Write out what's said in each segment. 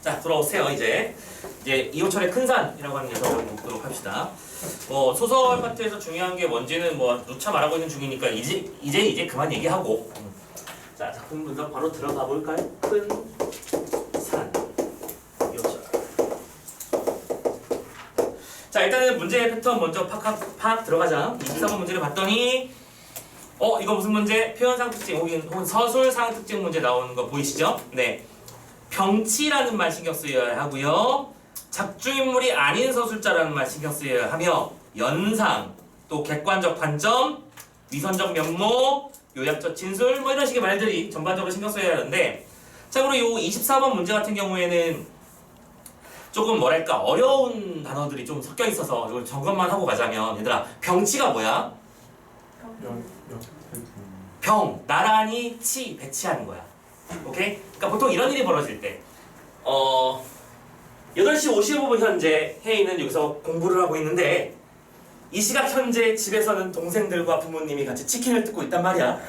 자, 돌아오세요. 이제 이호철의 큰 산이라고 하는 녀석을 보도록 합시다. 소설 파트에서 중요한 게 뭔지는 누차 말하고 있는 중이니까 이제 그만 얘기하고. 자, 작품 분석 바로 들어가 볼까요? 큰 산. 이호철. 자, 일단은 문제 패턴 먼저 파악 들어가자. 24번 문제를 봤더니 이거 무슨 문제? 표현상 특징 혹은 서술상 특징 문제 나오는 거 보이시죠? 네. 병치라는 말 신경 쓰여야 하고요. 작중인물이 아닌 서술자라는 말 신경 쓰여야 하며 연상, 또 객관적 관점, 위선적 면모, 요약적 진술 이런 식의 말들이 전반적으로 신경 써야 하는데 참고로 이 24번 문제 같은 경우에는 조금 뭐랄까 어려운 단어들이 좀 섞여 있어서 이걸 점검만 하고 가자면 얘들아 병치가 뭐야? 병, 나란히 배치하는 거야. 오케이? 그러니까 보통 이런 일이 벌어질 때 8시 55분 현재 혜인은 여기서 공부를 하고 있는데 이 시각 현재 집에서는 동생들과 부모님이 같이 치킨을 뜯고 있단 말이야.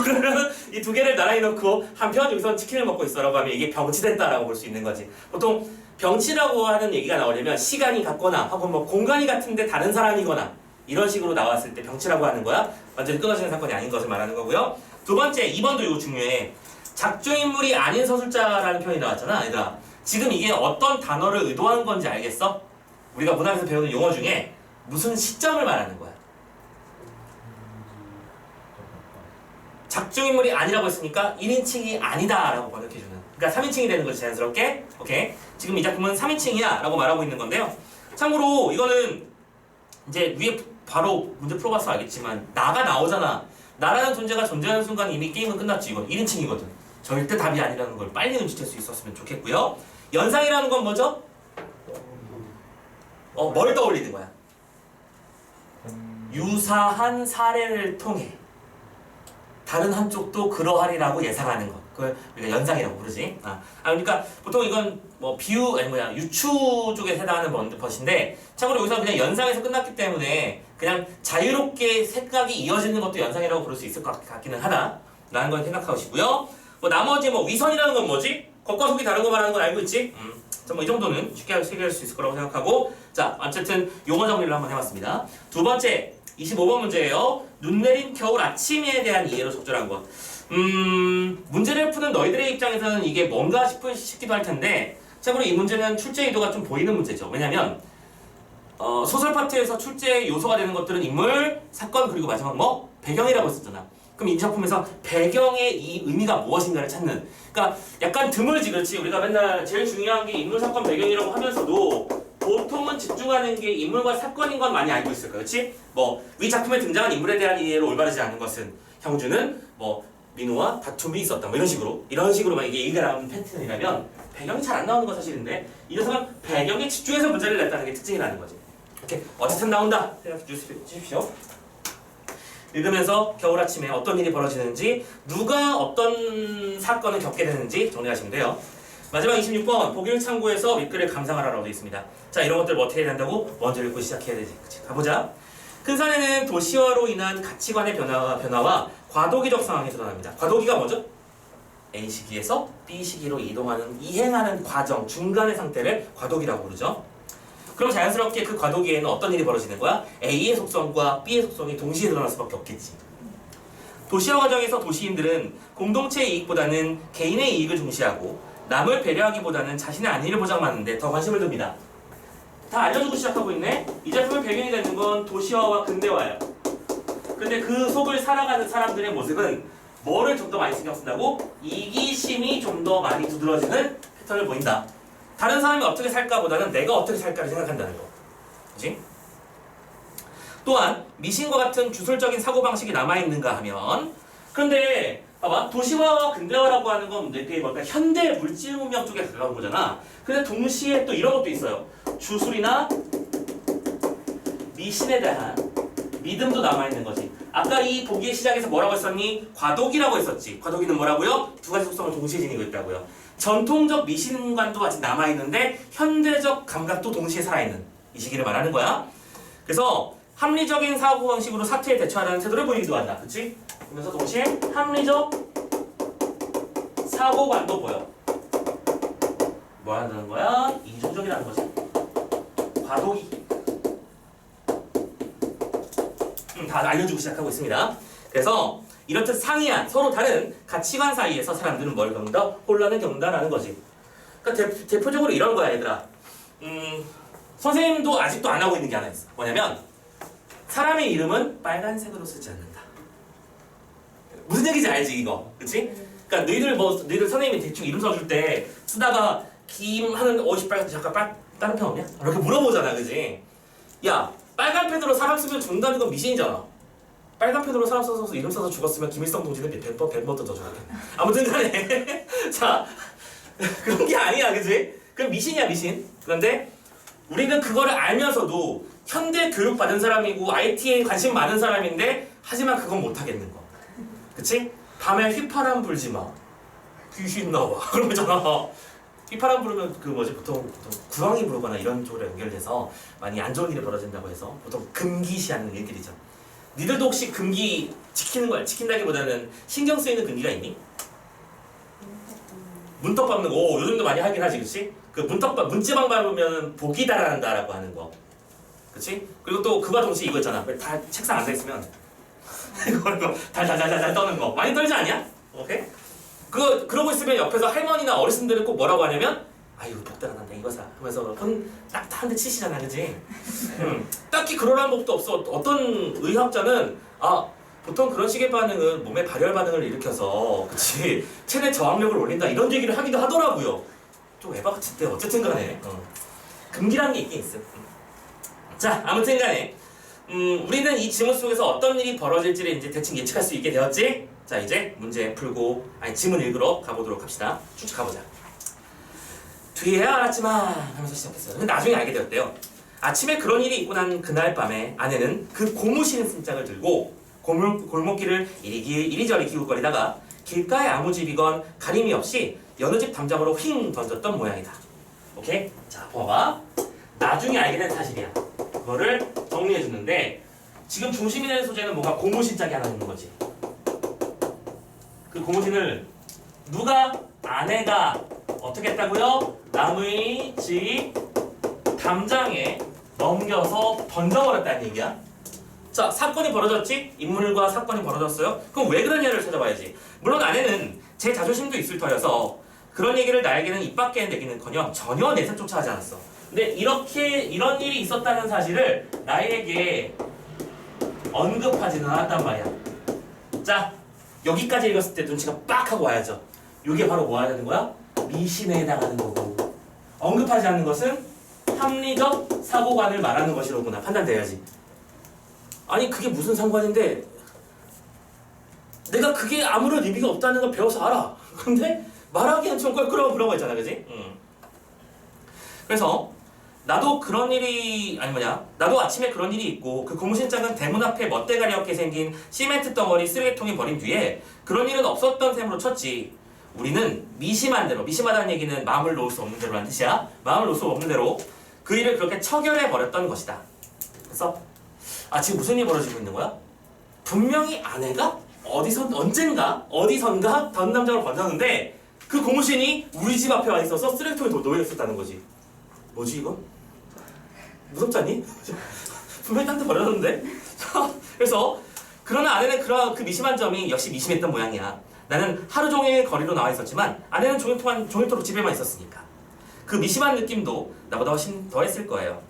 그러면 이 두 개를 나란히 놓고 한편 여기서는 치킨을 먹고 있어라고 하면 이게 병치됐다라고 볼 수 있는 거지. 보통 병치라고 하는 얘기가 나오려면 시간이 같거나 혹은 공간이 같은데 다른 사람이거나 이런 식으로 나왔을 때 병치라고 하는 거야. 완전히 끊어지는 사건이 아닌 것을 말하는 거고요. 두 번째, 2번도 이거 중요해. 작중인물이 아닌 서술자라는 표현이 나왔잖아. 얘들아, 지금 이게 어떤 단어를 의도하는 건지 알겠어? 우리가 문학에서 배우는 용어 중에 무슨 시점을 말하는 거야. 작중인물이 아니라고 했으니까 1인칭이 아니다 라고 번역해주는, 그러니까 3인칭이 되는 거지 자연스럽게. 오케이? 지금 이 작품은 3인칭이야 라고 말하고 있는 건데요. 참고로 이거는 이제 위에 바로 문제 풀어봐서 알겠지만 나가 나오잖아. 나라는 존재가 존재하는 순간 이미 게임은 끝났지. 이건 1인칭이거든. 절대 답이 아니라는 걸 빨리 눈치챌 수 있었으면 좋겠고요. 연상이라는 건 뭐죠? 뭘 떠올리는 거야? 유사한 사례를 통해 다른 한쪽도 그러하리라고 예상하는 것. 그걸 우리가 연상이라고 부르지. 그러니까 보통 이건 유추 쪽에 해당하는 것인데 참고로 여기서 그냥 연상에서 끝났기 때문에 그냥 자유롭게 생각이 이어지는 것도 연상이라고 부를 수 있을 것 같기는 하다라는 걸 생각하시고요. 나머지 위선이라는 건 뭐지? 겉과 속이 다른 거 말하는 건 알고 있지? 이 정도는 쉽게 해결할 수 있을 거라고 생각하고, 자, 어쨌든 용어 정리를 한번 해봤습니다. 두 번째, 25번 문제예요. 눈 내린 겨울 아침에 대한 이해로 적절한 것. 문제를 푸는 너희들의 입장에서는 이게 뭔가 싶기도 할 텐데, 참고로 이 문제는 출제 의도가 좀 보이는 문제죠. 왜냐면 소설 파트에서 출제 요소가 되는 것들은 인물, 사건, 그리고 마지막 배경이라고 했었잖아. 그럼 이 작품에서 배경의 이 의미가 무엇인가를 찾는, 그러니까 약간 드물지. 그렇지? 우리가 맨날 제일 중요한 게 인물, 사건, 배경이라고 하면서도 보통은 집중하는 게 인물과 사건인 건 많이 알고 있을 거야. 그렇지? 위 작품에 등장한 인물에 대한 이해로 올바르지 않은 것은 형주는 민우와 다툼이 있었다. 이런 식으로 만약에 얘기가 나오는 패턴이라면 배경이 잘 안 나오는 건 사실인데 이 녀석은 배경에 집중해서 문제를 냈다는 게 특징이라는 거지. 이렇게 어쨌든 나온다 생각해 주십시오. 읽으면서 겨울 아침에 어떤 일이 벌어지는지, 누가 어떤 사건을 겪게 되는지 정리하시면 돼요. 마지막 26번, 보기를 참고해서 윗글을 감상하라라고 되어 있습니다. 자, 이런 것들 어떻게 해야 된다고? 먼저 읽고 시작해야 되지. 그치? 가보자. 큰 산에는 도시화로 인한 가치관의 변화와 과도기적 상황이 드러납니다. 과도기가 뭐죠? A 시기에서 B 시기로 이행하는 과정, 중간의 상태를 과도기라고 부르죠. 그럼 자연스럽게 그 과도기에는 어떤 일이 벌어지는 거야? A의 속성과 B의 속성이 동시에 드러날 수밖에 없겠지. 도시화 과정에서 도시인들은 공동체의 이익보다는 개인의 이익을 중시하고 남을 배려하기보다는 자신의 안위를 보장하는 데 더 관심을 둡니다. 다 알려주고 시작하고 있네? 이 작품의 배경이 되는 건 도시화와 근대화예요. 근데 그 속을 살아가는 사람들의 모습은 뭐를 좀 더 많이 신경 쓴다고? 이기심이 좀 더 많이 두드러지는 패턴을 보인다. 다른 사람이 어떻게 살까 보다는 내가 어떻게 살까를 생각한다는 거. 그치? 또한 미신과 같은 주술적인 사고방식이 남아있는가 하면, 그런데 봐봐, 도시화와 근대화라고 하는 건 이게 현대 물질 문명 쪽에 가까운 거잖아. 근데 동시에 또 이런 것도 있어요. 주술이나 미신에 대한 믿음도 남아있는 거지. 아까 이 보기의 시작에서 뭐라고 했었니? 과도기라고 했었지. 과도기는 뭐라고요? 두 가지 속성을 동시에 지니고 있다고요. 전통적 미신관도 아직 남아있는데 현대적 감각도 동시에 살아있는 이 시기를 말하는 거야. 그래서 합리적인 사고방식으로 사태에 대처하는 태도를 보이기도 한다. 그치? 그러면서 동시에 합리적 사고관도 보여. 뭐 한다는 거야? 이중적이라는 거지. 과도기. 다 알려주고 시작하고 있습니다. 그래서 이렇듯 상이한 서로 다른 가치관 사이에서 사람들은 뭘 겪는다? 혼란을 겪는다라는 거지. 그러니까 대표적으로 이런 거야, 얘들아. 선생님도 아직도 안 하고 있는 게 하나 있어. 뭐냐면 사람의 이름은 빨간색으로 쓰지 않는다. 무슨 얘기인지 알지 이거, 그렇지? 그러니까 너희들 선생님이 대충 이름 써줄 때 쓰다가 김 하는 빨간 잠깐 다른 편 없냐? 이렇게 물어보잖아, 그지? 야, 빨간 펜으로 사람 쓰면 죽는다는 건 미신이잖아. 빨간 펜으로 사람 써서 이름 써서 죽었으면 김일성 동지는 100번 더 죽었겠네. 아무튼간에 자, 그런 게 아니야, 그지? 그럼 미신이야, 미신. 그런데 우리는 그거를 알면서도 현대 교육 받은 사람이고 IT에 관심 많은 사람인데 하지만 그건 못 하겠는 거. 그치? 밤에 휘파람 불지 마. 귀신 나와. 그러잖아. 휘파람 부르면 보통 구렁이 부르거나 이런 쪽으로 연결돼서 많이 안 좋은 일이 벌어진다고 해서 보통 금기시하는 일들이죠. 니들도 혹시 금기 지키는 거야? 지킨다기보다는 신경 쓰이는 금기가 있니? 문턱 밟는 거. 오, 요즘도 많이 하긴 하지, 그치? 그 문지방 밟으면 복이 달아난다라고 하는 거. 그치? 그리고 또 그와 동시에 이거 있잖아. 다 책상 앉아있으면 이거 달달달달 떠는 거. 많이 떨지 않냐? 오케이? 그러고 있으면 옆에서 할머니나 어르신들은 꼭 뭐라고 하냐면 아유 복 달아난다 이거 사 하면서 딱 한 대 치시잖아, 그지? 딱히 그러라는 법도 없어. 어떤 의학자는 보통 그런 식의 반응은 몸의 발열 반응을 일으켜서 그치 체내 저항력을 올린다 이런 얘기를 하기도 하더라고요. 좀 에바 같은데 어쨌든 간에 금기라는 게 있긴 있어. 자, 아무튼 간에 우리는 이 지문 속에서 어떤 일이 벌어질지를 이제 대충 예측할 수 있게 되었지? 자, 이제 문제 풀고 지문 읽으러 가보도록 합시다. 쭉 가보자. 뒤에야 알았지만 하면서 시작했어요. 근데 나중에 알게 되었대요. 아침에 그런 일이 있고 난 그날 밤에 아내는 그 고무신 쓴짝을 들고 골목길을 이리저리 기웃거리다가 길가에 아무 집이건 가림이 없이 여느 집 담장으로 휙 던졌던 모양이다. 오케이? 자, 봐봐. 나중에 알게 된 사실이야. 그거를 정리해 주는데 지금 중심이 되는 소재는 뭐가 고무신짝이 하나 있는 거지. 그 고무신을 아내가 어떻게 했다고요? 남의 집 담장에 넘겨서 던져버렸다는 얘기야. 자, 사건이 벌어졌지? 인물과 사건이 벌어졌어요. 그럼 왜 그러냐를 찾아봐야지. 물론 아내는 제 자존심도 있을 터여서 그런 얘기를 나에게는 입 밖에 내기는커녕 전혀 내색조차 하지 않았어. 근데 이런 일이 있었다는 사실을 나에게 언급하지는 않았단 말이야. 자, 여기까지 읽었을 때 눈치가 빡 하고 와야죠. 이게 바로 뭐 하는 거야? 미신에 해당하는 거고, 언급하지 않는 것은 합리적 사고관을 말하는 것이로구나 판단돼야지. 아니 그게 무슨 상관인데 내가 그게 아무런 의미가 없다는 걸 배워서 알아. 근데 말하기엔 좀 껄끄러워 그런 거 있잖아, 그지? 그래서 나도 아침에 그런 일이 있고 그 고무신짝은 대문 앞에 멋대가리없게 생긴 시멘트 덩어리 쓰레기통에 버린 뒤에 그런 일은 없었던 셈으로 쳤지. 우리는 미심한 대로, 미심하다는 얘기는 마음을 놓을 수 없는 대로라는 뜻이야. 마음을 놓을 수 없는 대로 그 일을 그렇게 처결해 버렸던 것이다. 그래서 지금 무슨 일이 벌어지고 있는 거야? 분명히 아내가 언젠가 어디선가 다른 남자를 건졌는데 그 고무신이 우리 집 앞에 와 있어서 쓰레기통에 놓여 있었다는 거지. 뭐지 이거? 무섭지 않니? 분명히 딴 데 버렸는데? 그래서 그러나 아내는 그 미심한 점이 역시 미심했던 모양이야. 나는 하루 종일 거리로 나와 있었지만 아내는 종일토록 집에만 있었으니까 그 미심한 느낌도 나보다 훨씬 더 했을 거예요.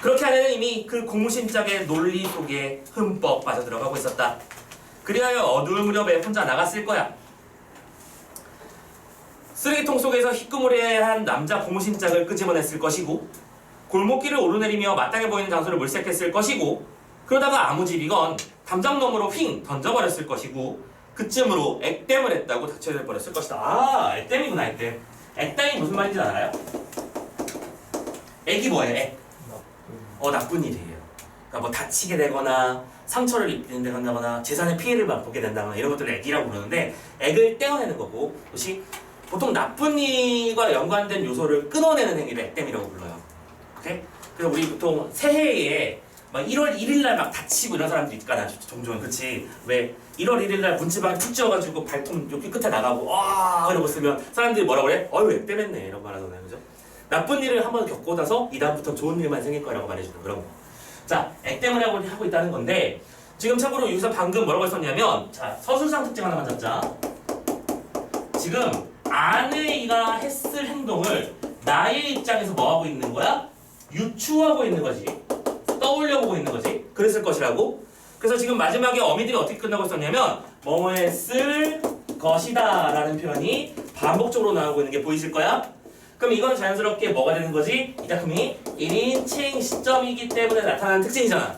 그렇게 아내는 이미 그 고무신짝의 논리 속에 흠뻑 빠져들어가고 있었다. 그리하여 어두울 무렵에 혼자 나갔을 거야. 쓰레기통 속에서 희끄무레한 남자 고무신짝을 끄집어냈을 것이고 골목길을 오르내리며 마땅해 보이는 장소를 물색했을 것이고 그러다가 아무 집이건 담장 너머로 휙 던져버렸을 것이고 그쯤으로 액땜을 했다고 닥쳐버렸을 것이다. 액땜이구나, 액땜. 액땜이 무슨 말인지 알아요? 액이 뭐예요, 액? 나쁜 일이에요. 그러니까 뭐 다치게 되거나 상처를 입는다거나 재산에 피해를 보게 된다거나 이런 것들을 액이라고 부르는데 액을 떼어내는 거고 그것이 보통 나쁜 일과 연관된 요소를 끊어내는 행위를 액땜이라고 불러요. 오케이? 그래서 우리 보통 새해에 막 1월 1일 날 막 다치고 이런 사람들 있잖아. 종종 그치? 왜 1월 1일 날 문지방에 푹 찌어가지고 발톱 여기 끝에 나가고 와 이러고 쓰면 사람들이 뭐라 그래? 어휴 액땜했네 이런 말 하잖아요. 그죠? 나쁜 일을 한번 겪고 나서 이다음부터 좋은 일만 생길 거라고 말해주는 그런 거. 자, 액땜을 하고 있다는 건데 지금 참고로 여기서 방금 뭐라고 했었냐면 자, 서술상 특징 하나만 잡자. 지금 아내가 했을 행동을 나의 입장에서 뭐 하고 있는 거야? 유추하고 있는 거지. 떠올려 보고 있는 거지. 그랬을 것이라고. 그래서 지금 마지막에 어미들이 어떻게 끝나고 있었냐면 뭐뭐 했을 것이다 라는 표현이 반복적으로 나오고 있는 게 보이실 거야? 그럼 이건 자연스럽게 뭐가 되는 거지? 이 작품이 1인칭 시점이기 때문에 나타나는 특징이잖아.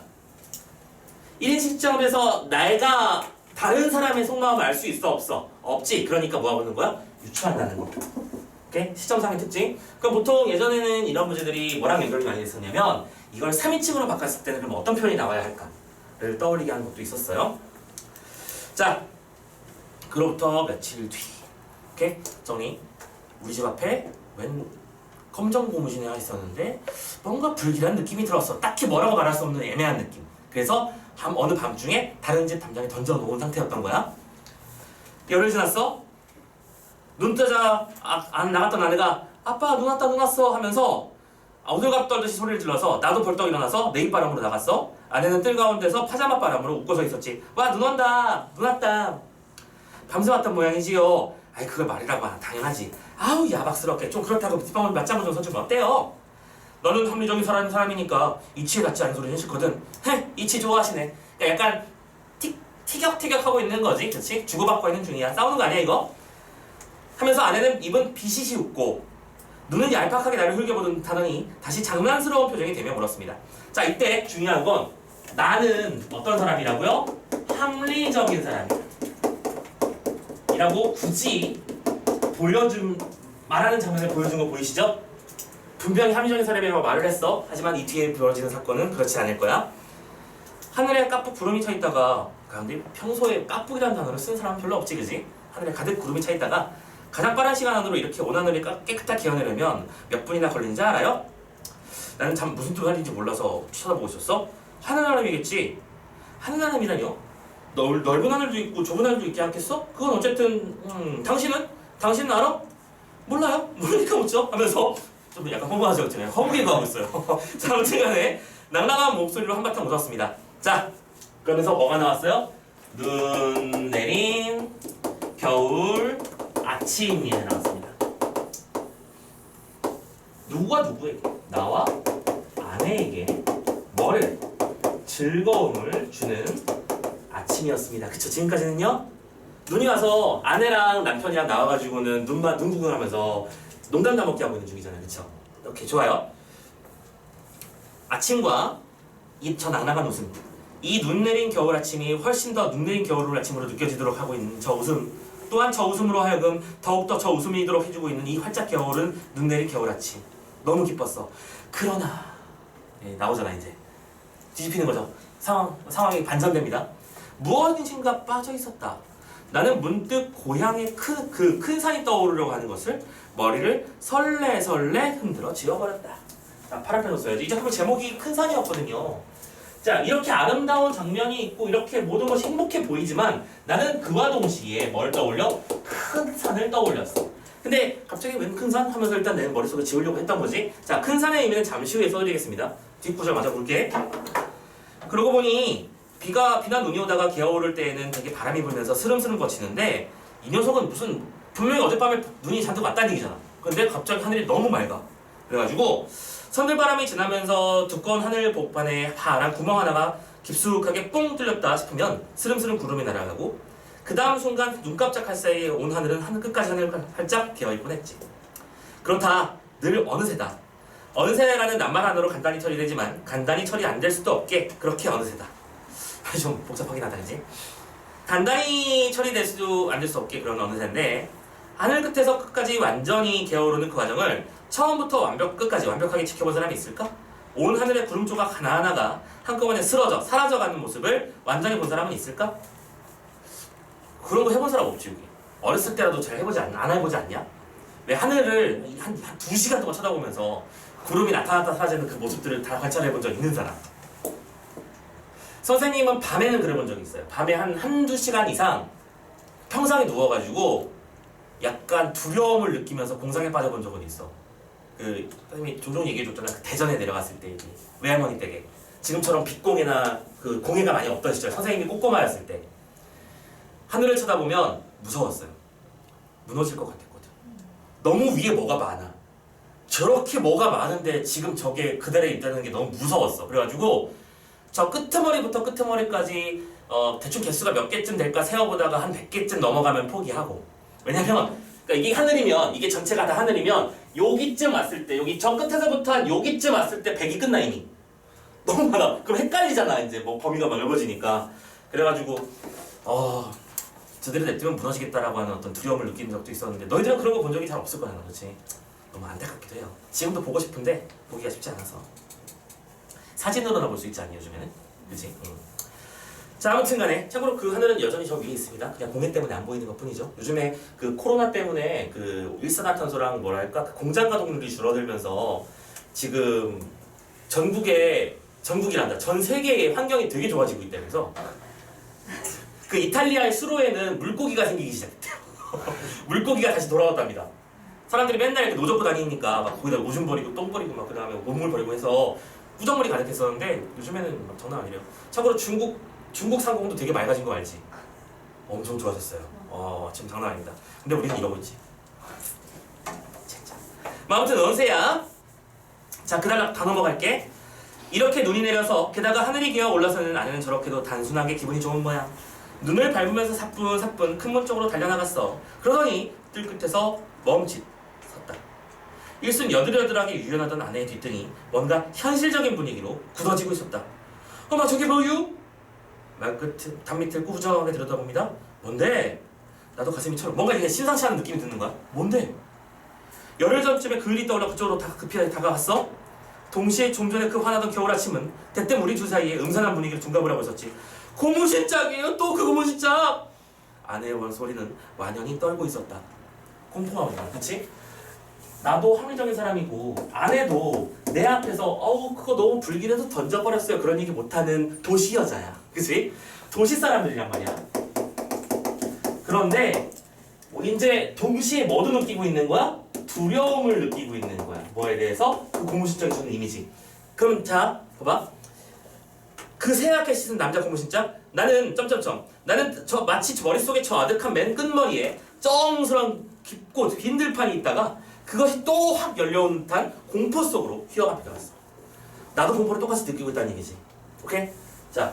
1인 시점에서 내가 다른 사람의 속마음을 알 수 있어 없어? 없지. 그러니까 뭐 하고 있는 거야? 유추한다는 거. 오케이? 시점상의 특징. 그럼 보통 예전에는 이런 문제들이 뭐랑 연결이 많이 됐었냐면 이걸 3인칭으로 바꿨을 때는 그럼 어떤 표현이 나와야 할까를 떠올리게 하는 것도 있었어요. 자, 그로부터 며칠 뒤. 오케이? 정리. 우리 집 앞에 웬 검정 고무신이 하나 있었는데 뭔가 불길한 느낌이 들었어. 딱히 뭐라고 말할 수 없는 애매한 느낌. 그래서 어느 밤중에 다른 집 담장에 던져놓은 상태였던 거야. 열흘 지났어. 눈 뜨자 안 나갔던 아내가 아빠 눈 왔다 눈 왔어 하면서 오들갑 떨듯이 소리를 질러서 나도 벌떡 일어나서 내입바람으로 나갔어. 아내는 뜰 가운데서 파자마 바람으로 웃고 서 있었지. 와 눈 온다 눈 왔다. 밤새 왔던 모양이지요. 아이 그걸 말이라고 하나 당연하지. 아우 야박스럽게 좀 그렇다고 빗방울 맞장구 좀 서주면 어때요? 너는 합리적인 사람이니까 이치에 닿지 않은 소리는 싫거든. 헤 이치 좋아하시네. 그러니까 약간 티격태격하고 있는 거지. 그치? 주고받고 있는 중이야. 싸우는 거 아니야 이거? 하면서 아내는 입은 비시시 웃고 눈은 얄팍하게 나를 흘겨보더니 다시 장난스러운 표정이 되며 물었습니다. 자 이때 중요한 건 나는 어떤 사람이라고요? 합리적인 사람이다 이라고 굳이 말하는 장면을 보여준 거 보이시죠? 분명히 합리적인 사람이라고 말을 했어. 하지만 이 뒤에 벌어지는 사건은 그렇지 않을 거야. 하늘에 까쁘 구름이 차 있다가 근데 평소에 까쁘기라는 단어를 쓴 사람은 별로 없지 그지? 하늘에 가득 구름이 차 있다가 가장 빠른 시간 안으로 이렇게 온 하늘을 깨끗하게 기어내려면 몇 분이나 걸리는지 알아요? 나는 참 무슨 뜻인지 몰라서 쳐다보고 있었어. 하늘나람이겠지. 하늘나람이라뇨? 넓은 하늘도 있고 좁은 하늘도 있지 않겠어? 그건 어쨌든 당신은 알아? 몰라요? 모르니까 묻죠? 하면서 좀 약간 허무하죠? 허무기도 하고 있어요. 자 아무튼 간에 낭랑한 목소리로 한바탕 웃었습니다. 자 그러면서 뭐가 나왔어요? 눈 내린 겨울 아침이 나왔습니다. 누가 누구에게? 나와 아내에게 뭐를? 즐거움을 주는 아침이었습니다. 그쵸? 지금까지는요? 눈이 와서 아내랑 남편이랑 나와가지고는 눈 구경하면서 농담 다먹기 하고 있는 중이잖아요. 그쵸? 이렇게 좋아요. 아침과 이 저 낭낭한 웃음, 이 눈 내린 겨울 아침이 훨씬 더 눈 내린 겨울 아침으로 느껴지도록 하고 있는 저 웃음, 또한 저 웃음으로 하여금 더욱더 저 웃음이도록 해주고 있는 이 활짝 겨울은 눈 내린 겨울 아침. 너무 기뻤어. 그러나 나오잖아 이제 뒤집히는 거죠. 상황이 반전됩니다. 무엇인가 빠져 있었다. 나는 문득 고향의 큰 산이 떠오르려고 하는 것을 머리를 설레설레 흔들어 지워버렸다. 자, 파란펜으로 써야지. 이 작품의 제목이 큰 산이었거든요. 자, 이렇게 아름다운 장면이 있고 이렇게 모든 것이 행복해 보이지만 나는 그와 동시에 뭘 떠올려? 큰 산을 떠올렸어. 근데 갑자기 웬 큰 산? 하면서 일단 내 머릿속에 지우려고 했던 거지. 자, 큰 산의 의미는 잠시 후에 써드리겠습니다. 뒷구절 맞아 볼게. 그러고 보니 비나 눈이 오다가 개어오를 때에는 되게 바람이 불면서 스름스름 거치는데 이 녀석은 무슨 분명히 어젯밤에 눈이 잔뜩 왔다는 얘기잖아. 근데 갑자기 하늘이 너무 맑아. 그래가지고 선들바람이 지나면서 두꺼운 하늘 복판에 파란 구멍 하나가 깊숙하게 뽕 뚫렸다 싶으면 스름스름 구름이 날아가고 그 다음 순간 눈 깜짝할 사이에 온 하늘은 하늘 끝까지 하늘 활짝 개어있곤 했지. 그렇다 늘 어느새다. 어느새라는 낱말한어로 간단히 처리되지만 간단히 처리 안 될 수도 없게 그렇게 어느새다. 좀 복잡하긴 하다 그지? 간단히 처리될 수도 안 될 수 없게 그런 어느새인데 하늘 끝에서 끝까지 완전히 개어오르는 그 과정을 처음부터 끝까지 완벽하게 지켜본 사람이 있을까? 온 하늘의 구름 조각 하나하나가 한꺼번에 사라져가는 모습을 완전히 본 사람은 있을까? 그런 거 해본 사람 없지 여기. 어렸을 때라도 잘 안 해보지 않냐? 왜 하늘을 한 2시간 동안 쳐다보면서 구름이 나타났다 사라지는 그 모습들을 다 관찰해본 적 있는 사람? 선생님은 밤에는 그래 본 적이 있어요. 밤에 한두 시간 이상 평상에 누워가지고 약간 두려움을 느끼면서 공상에 빠져본 적은 있어. 그 선생님이 종종 얘기해줬잖아. 그 대전에 내려갔을 때 얘기. 외할머니 댁에. 지금처럼 빛공해나 그 공해가 많이 없던 시절, 선생님이 꼬꼬마였을 때 하늘을 쳐다보면 무서웠어요. 무너질 것 같았거든. 너무 위에 뭐가 많아. 저렇게 뭐가 많은데 지금 저게 그대로 있다는 게 너무 무서웠어. 그래가지고 저 끄트머리부터 끄트머리까지 대충 개수가 몇 개쯤 될까 세어보다가 한 100개쯤 넘어가면 포기하고. 왜냐면 그러니까 이게 하늘이면, 이게 전체가 다 하늘이면 여기쯤 왔을 때, 여기 저 끝에서부터 한 여기쯤 왔을 때 100이 끝나 이미. 너무 많아. 그럼 헷갈리잖아. 이제 뭐 범위가 막 넓어지니까. 그래가지고 저들이 냅두면 무너지겠다라고 하는 어떤 두려움을 느끼는 적도 있었는데, 너희들은 그런 거 본 적이 잘 없을 거야. 그렇지? 너무 안타깝기도 해요. 지금도 보고 싶은데 보기가 쉽지 않아서 사진으로나 볼 수 있지 않니 요즘에는? 그치? 자, 아무튼 간에 참고로 그 하늘은 여전히 저 위에 있습니다. 그냥 공해 때문에 안 보이는 것 뿐이죠. 요즘에 그 코로나 때문에 그 일산화탄소랑 뭐랄까 그 공장 가동률이 줄어들면서 지금 전국이란다. 전 세계의 환경이 되게 좋아지고 있다면서 그 이탈리아의 수로에는 물고기가 생기기 시작했대요. 물고기가 다시 돌아왔답니다. 사람들이 맨날 이렇게 노젓고 다니니까 막 거기다 오줌 버리고 똥 버리고 막 그다음에 몸물 버리고 해서 우정물이 가득했었는데 요즘에는 막 장난 아니래요. 참고로 중국 상공도 되게 맑아진 거 알지? 엄청 좋아졌어요. 지금 장난 아닙니다. 근데 우리는 이러고 있지. 진짜. 아무튼 언세야. 자, 그다음 다 넘어갈게. 이렇게 눈이 내려서 게다가 하늘이 기어 올라서는 아내는 저렇게도 단순하게 기분이 좋은 모양. 눈을 밟으면서 사뿐사뿐 큰 문 쪽으로 달려나갔어. 그러더니 뜰 끝에서 멈칫 섰다. 일순 여들여들하게 유연하던 아내의 뒷등이 뭔가 현실적인 분위기로 굳어지고 있었다. 어마 저게 뭐유? 말끝 단밑을 꾸부정하게 들여다봅니다. 뭔데? 나도 가슴이 철 뭔가 이게 심상치 않은 느낌이 드는 거야. 뭔데? 열흘 전쯤에 그 일이 떠올라 그쪽으로 급히 다가갔어. 동시에 좀 전에 그 화나던 겨울 아침은 대뜸 우리 둘 사이에 음산한 분위기를 둔갑을 하고 있었지. 고무신짝이에요? 또 그 고무신짝! 아내의 소리는 완연히 떨고 있었다. 공포가 온다. 그치? 나도 합리적인 사람이고 아내도 내 앞에서 그거 너무 불길해서 던져버렸어요 그런 얘기 못하는 도시 여자야. 그치? 도시 사람들이란 말이야. 그런데 이제 동시에 뭐도 느끼고 있는 거야? 두려움을 느끼고 있는 거야. 뭐에 대해서? 그 고무신장이 주는 이미지. 그럼 자 봐봐. 그 새하얗게 씻은 남자 고무신장? 나는 나는 마치 머릿속에 저 아득한 맨 끝머리에 쩡스런 깊고 빈 들판이 있다가 그것이 또 확 열려온 듯한 공포 속으로 휘어가 들어갔어. 나도 공포를 똑같이 느끼고 있다는 얘기지. 오케이? 자,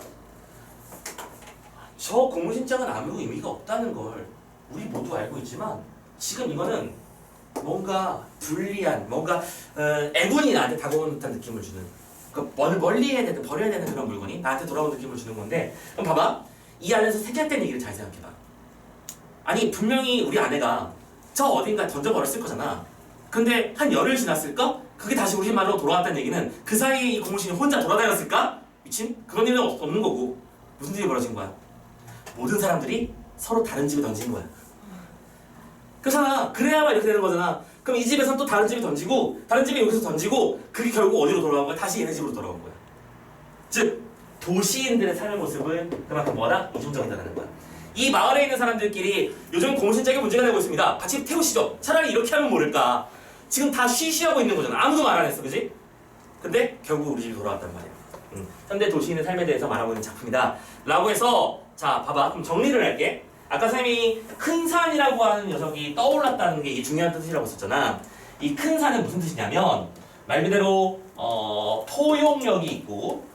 저 고무신장은 아무 의미가 없다는 걸 우리 모두 알고 있지만 지금 이거는 뭔가 불리한, 뭔가 애군이 나한테 다가오는 듯한 느낌을 주는, 멀리 해야 되는, 버려야 되는 그런 물건이 나한테 돌아오는 느낌을 주는 건데, 그럼 봐봐. 이 안에서 색깔된 얘기를 잘 생각해봐. 아니 분명히 우리 아내가 저 어딘가 던져버렸을 거잖아. 근데 한 열흘 지났을까? 그게 다시 우리 말로 돌아왔다는 얘기는 그 사이에 이 고무신이 혼자 돌아다녔을까? 미친? 그런 일은 없는 거고. 무슨 일이 벌어진 거야? 모든 사람들이 서로 다른 집에 던진 거야. 그렇잖아. 그래야만 이렇게 되는 거잖아. 그럼 이 집에선 또 다른 집에 던지고 다른 집에 여기서 던지고 그게 결국 어디로 돌아온 거야? 다시 얘네 집으로 돌아온 거야. 즉 도시인들의 삶의 모습은 그만큼 뭐다? 이중적이다라는 거야. 이 마을에 있는 사람들끼리 요즘 고무신장에 문제가 되고 있습니다. 같이 태우시죠. 차라리 이렇게 하면 모를까. 지금 다 쉬쉬하고 있는 거잖아. 아무도 말 안 했어. 그지? 근데 결국 우리 집이 돌아왔단 말이야. 현대 도시인의 삶에 대해서 말하고 있는 작품이다 라고 해서, 자 봐봐. 그럼 정리를 할게. 아까 선생님이 큰 산이라고 하는 녀석이 떠올랐다는 게 이 중요한 뜻이라고 했었잖아. 이 큰 산은 무슨 뜻이냐면 말 그대로 포용력이 있고,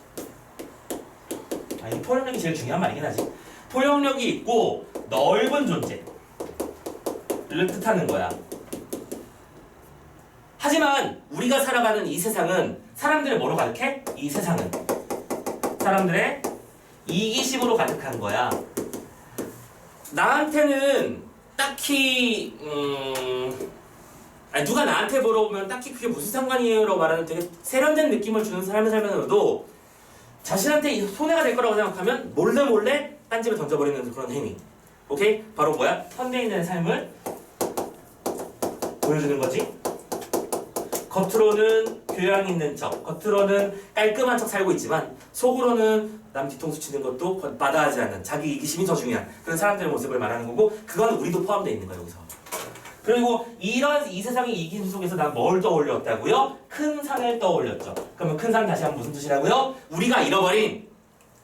이 포용력이 제일 중요한 말이긴 하지. 포용력이 있고 넓은 존재를 뜻하는 거야. 하지만 우리가 살아가는 이 세상은 사람들의 뭐로 가득해? 이 세상은 사람들의 이기심으로 가득한 거야. 나한테는 딱히 누가 나한테 물어보면 딱히 그게 무슨 상관이에요라고 말하는 되게 세련된 느낌을 주는 삶을 살면서도 자신한테 손해가 될 거라고 생각하면 몰래 딴 집에 던져버리는 그런 행위. 오케이? 바로 뭐야? 현대인의 삶을 보여주는 거지. 겉으로는 교양 있는 척, 겉으로는 깔끔한 척 살고 있지만 속으로는 남 뒤통수 치는 것도 마다하지 않는 자기 이기심이 더 중요한 그런 사람들의 모습을 말하는 거고 그건 우리도 포함되어 있는 거예요 여기서. 그리고 이런 이 세상의 이기심 속에서 난 뭘 떠올렸다고요? 큰 산을 떠올렸죠. 그러면 큰 산 다시 한번 무슨 뜻이라고요? 우리가 잃어버린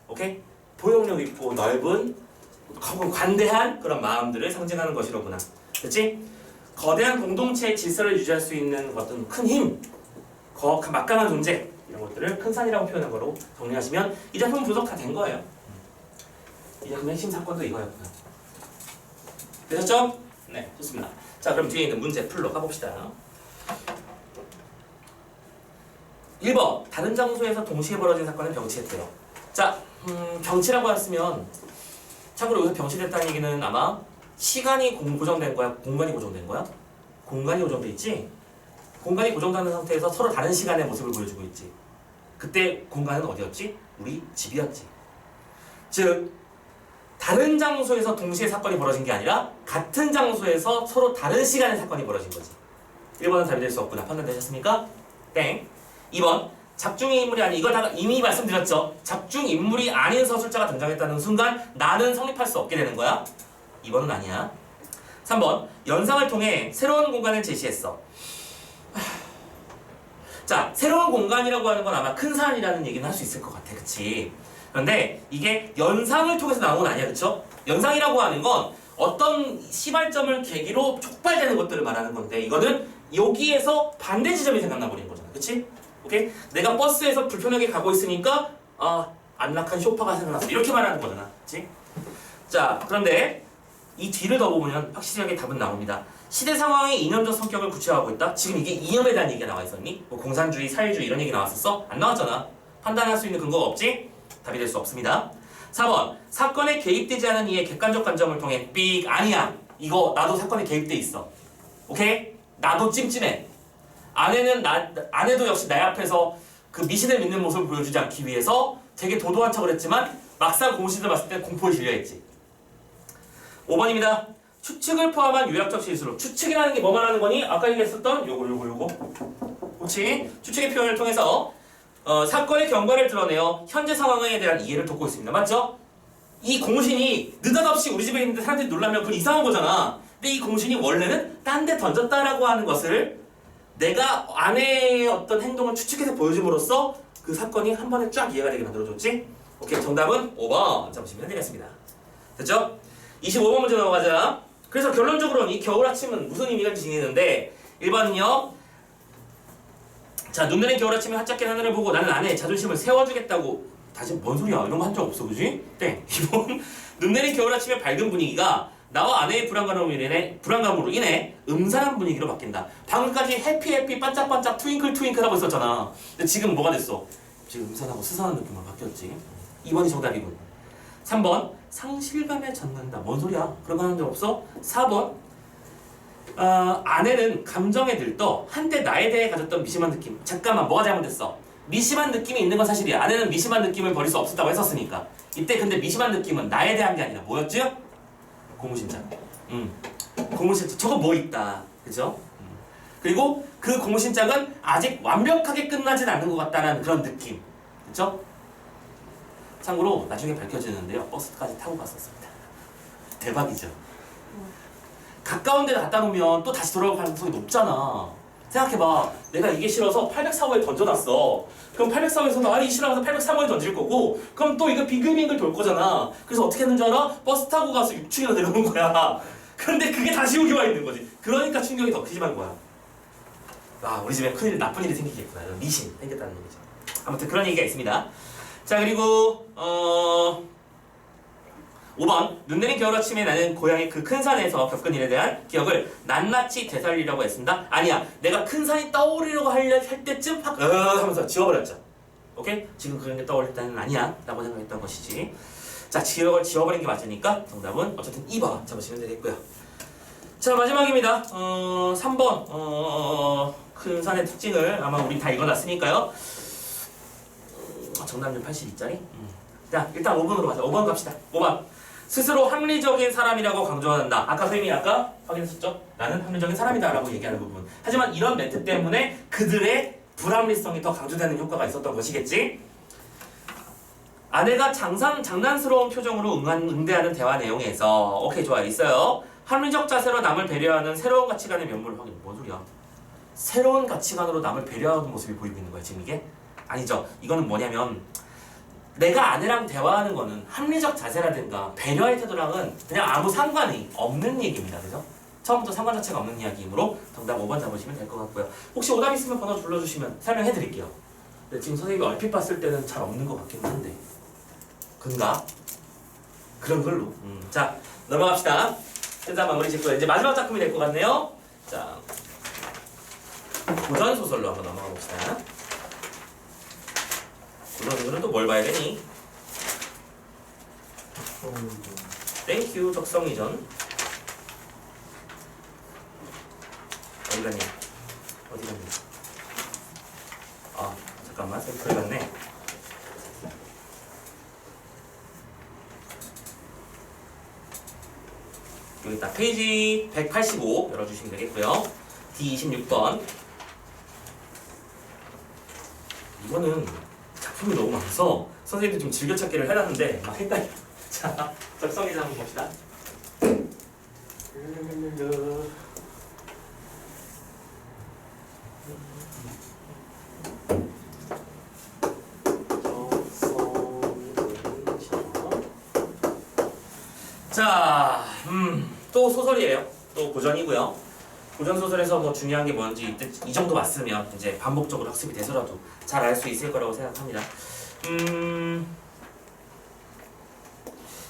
오케이? 포용력 있고 넓은 관대한 그런 마음들을 상징하는 것이로구나. 그렇지? 거대한 공동체의 질서를 유지할 수 있는 어떤 큰 힘, 막강한 존재 이런 것들을 큰 산이라고 표현한 거로 정리하시면 이 작품 분석 다 된 거예요. 이 작품의 핵심 사건도 이거였구나. 되셨죠? 네, 좋습니다. 자, 그럼 뒤에 있는 문제 풀로 가봅시다. 1번 다른 장소에서 동시에 벌어진 사건은 병치했대요. 자, 병치라고 했으면 참고로 여기서 병치됐다는 얘기는 아마 시간이 고정된 거야? 공간이 고정된 거야? 공간이 고정돼 있지? 공간이 고정되는 상태에서 서로 다른 시간의 모습을 보여주고 있지. 그때 공간은 어디였지? 우리 집이었지. 즉 다른 장소에서 동시에 사건이 벌어진 게 아니라 같은 장소에서 서로 다른 시간에 사건이 벌어진 거지. 1번은 답이 될 수 없구나. 판단되셨습니까? 땡. 2번 작중 인물이 아닌 이걸 다 이미 말씀드렸죠. 작중 인물이 아닌 서술자가 등장했다는 순간 나는 성립할 수 없게 되는 거야. 2번은 아니야. 3번 연상을 통해 새로운 공간을 제시했어. 자, 새로운 공간이라고 하는 건 아마 큰 산이라는 얘기는 할 수 있을 것 같아. 그치? 그런데 이게 연상을 통해서 나온 건 아니야. 그쵸? 연상이라고 하는 건 어떤 시발점을 계기로 촉발되는 것들을 말하는 건데 이거는 여기에서 반대 지점이 생각나 버리는 거잖아. 그치? 오케이? 내가 버스에서 불편하게 가고 있으니까 안락한 소파가 생각났어. 이렇게 말하는 거잖아. 그치? 자, 그런데 이 뒤를 더 보면 확실하게 답은 나옵니다. 시대 상황의 이념적 성격을 구체화하고 있다? 지금 이게 이념에 대한 얘기가 나와 있었니? 뭐 공산주의, 사회주의 이런 얘기 나왔었어? 안 나왔잖아. 판단할 수 있는 근거가 없지? 답이 될 수 없습니다. 4번 사건에 개입되지 않은 이의 객관적 관점을 통해 삑 아니야. 이거 나도 사건에 개입돼 있어. 오케이? 나도 찜찜해. 아내도 역시 내 앞에서 그 미신을 믿는 모습을 보여주지 않기 위해서 되게 도도한 척을 했지만 막상 공신을 봤을 때 공포에 질려했지. 5번입니다. 추측을 포함한 유약적 실수로. 추측이라는 게 뭐 말하는 거니? 아까 얘기했었던 요거. 그렇지? 추측의 표현을 통해서 사건의 경과를 드러내어 현재 상황에 대한 이해를 돕고 있습니다. 맞죠? 이 공신이 느닷없이 우리 집에 있는데 사람들이 놀라면 그건 이상한 거잖아. 근데 이 공신이 원래는 딴 데 던졌다라고 하는 것을 내가 아내의 어떤 행동을 추측해서 보여줌으로써 그 사건이 한 번에 쫙 이해가 되게 만들어줬지? 오케이, 정답은 5번 잡으시면 되겠습니다. 됐죠? 25번 문제 넘어가자. 그래서 결론적으로는 이 겨울 아침은 무슨 의미가 지니는데 1번은요. 자, 눈 내린 겨울 아침에 활짝 깬 하늘을 보고 나는 아내의 자존심을 세워주겠다고. 다시 뭔 소리야? 이런 거 한 적 없어, 그지? 땡. 2번 눈 내린 겨울 아침의 밝은 분위기가 나와 아내의 불안감으로 인해 음산한 분위기로 바뀐다. 방금까지 해피 반짝반짝 트윙클 하고 있었잖아. 근데 지금 뭐가 됐어? 지금 음산하고 스산한 느낌으로 바뀌었지. 2번이 정답이군. 3번 상실감에 젖는다. 뭔 소리야? 그런 거 하는 적 없어? 4번 아내는 감정에 들떠 한때 나에 대해 가졌던 미심한 느낌. 잠깐만, 뭐가 잘못됐어? 미심한 느낌이 있는 건 사실이야. 아내는 미심한 느낌을 버릴 수 없었다고 했었으니까. 이때 근데 미심한 느낌은 나에 대한 게 아니라 뭐였죠? 고무신장. 고무신장. 저거 뭐 있다. 그죠? 그리고 그 고무신장은 아직 완벽하게 끝나진 않는 것 같다는 그런 느낌. 그죠? 참고로 나중에 밝혀지는데요. 버스까지 타고 갔었습니다. 대박이죠? 가까운 데 갖다 놓으면 또 다시 돌아올 가능성이 높잖아. 생각해봐. 내가 이게 싫어서 804호에 던져놨어. 그럼 804호에서는 이 싫어서 803호에 던질 거고 그럼 또 이거 빙글빙글 돌 거잖아. 그래서 어떻게 했는 줄 알아? 버스 타고 가서 6층이나 내려오는 거야. 근데 그게 다시 여기 와 있는 거지. 그러니까 충격이 더 심한 거야. 우리 집에 큰일, 나쁜 일이 생기겠구나. 이런 미신 생겼다는 얘기죠. 아무튼 그런 얘기가 있습니다. 자, 그리고 5번 눈 내린 겨울 아침에 나는 고향의 그 큰 산에서 겪은 일에 대한 기억을 낱낱이 되살리려고 했습니다. 아니야, 내가 큰 산이 떠오르려고 할 때쯤 하면서 지워버렸죠. 오케이? 지금 그런 게 떠올릴 때는 아니야 라고 생각했던 것이지. 자, 기억을 지워버린 게 맞으니까 정답은 어쨌든 2번 잡으시면 되겠고요. 자, 마지막입니다. 3번 큰 산의 특징을 아마 우리 다 읽어놨으니까요. 정답률 82짜리? 자, 일단 5번으로 가자. 5번 갑시다. 5번 스스로 합리적인 사람이라고 강조한다. 아까 선생님이 아까 확인했었죠? 나는 합리적인 사람이다 라고 얘기하는 부분. 하지만 이런 멘트 때문에 그들의 불합리성이 더 강조되는 효과가 있었던 것이겠지? 아내가 장난스러운 표정으로 응대하는 대화 내용에서 오케이 좋아요 있어요. 합리적 자세로 남을 배려하는 새로운 가치관의 면모를 확인. 뭔 소리야? 새로운 가치관으로 남을 배려하는 모습이 보이고 있는 거야 지금 이게? 아니죠. 이거는 뭐냐면 내가 아내랑 대화하는 거는 합리적 자세라든가 배려의 태도랑은 그냥 아무 상관이 없는 얘기입니다. 그죠? 처음부터 상관 자체가 없는 이야기이므로 정답 5번 잡으시면 될 것 같고요. 혹시 오답 있으면 번호 불러주시면 설명해 드릴게요. 근데 지금 선생님이 얼핏 봤을 때는 잘 없는 것 같긴 한데 근가? 그런 걸로. 자 넘어갑시다. 현장 마무리 짓고요. 이제 마지막 작품이 될 것 같네요. 자 고전 소설로 한번 넘어가 봅시다. 고전소설은 또 뭘 봐야 되니? 땡큐 적성이전. 어디 갔니? 어디 갔니? 아 잠깐만 저기 들어갔네. 여기 있다. 페이지 185 열어주시면 되겠고요. D26번. 이거는 작품이 너무 많아서 선생님도 좀 즐겨찾기를 해놨는데 막 헷갈려. 자, 적성이전 한번 봅시다. 자, 또 소설이에요. 또 고전이고요. 고전 소설에서 뭐 중요한 게 뭔지 이 정도 맞으면 이제 반복적으로 학습이 돼서라도 잘 알 수 있을 거라고 생각합니다.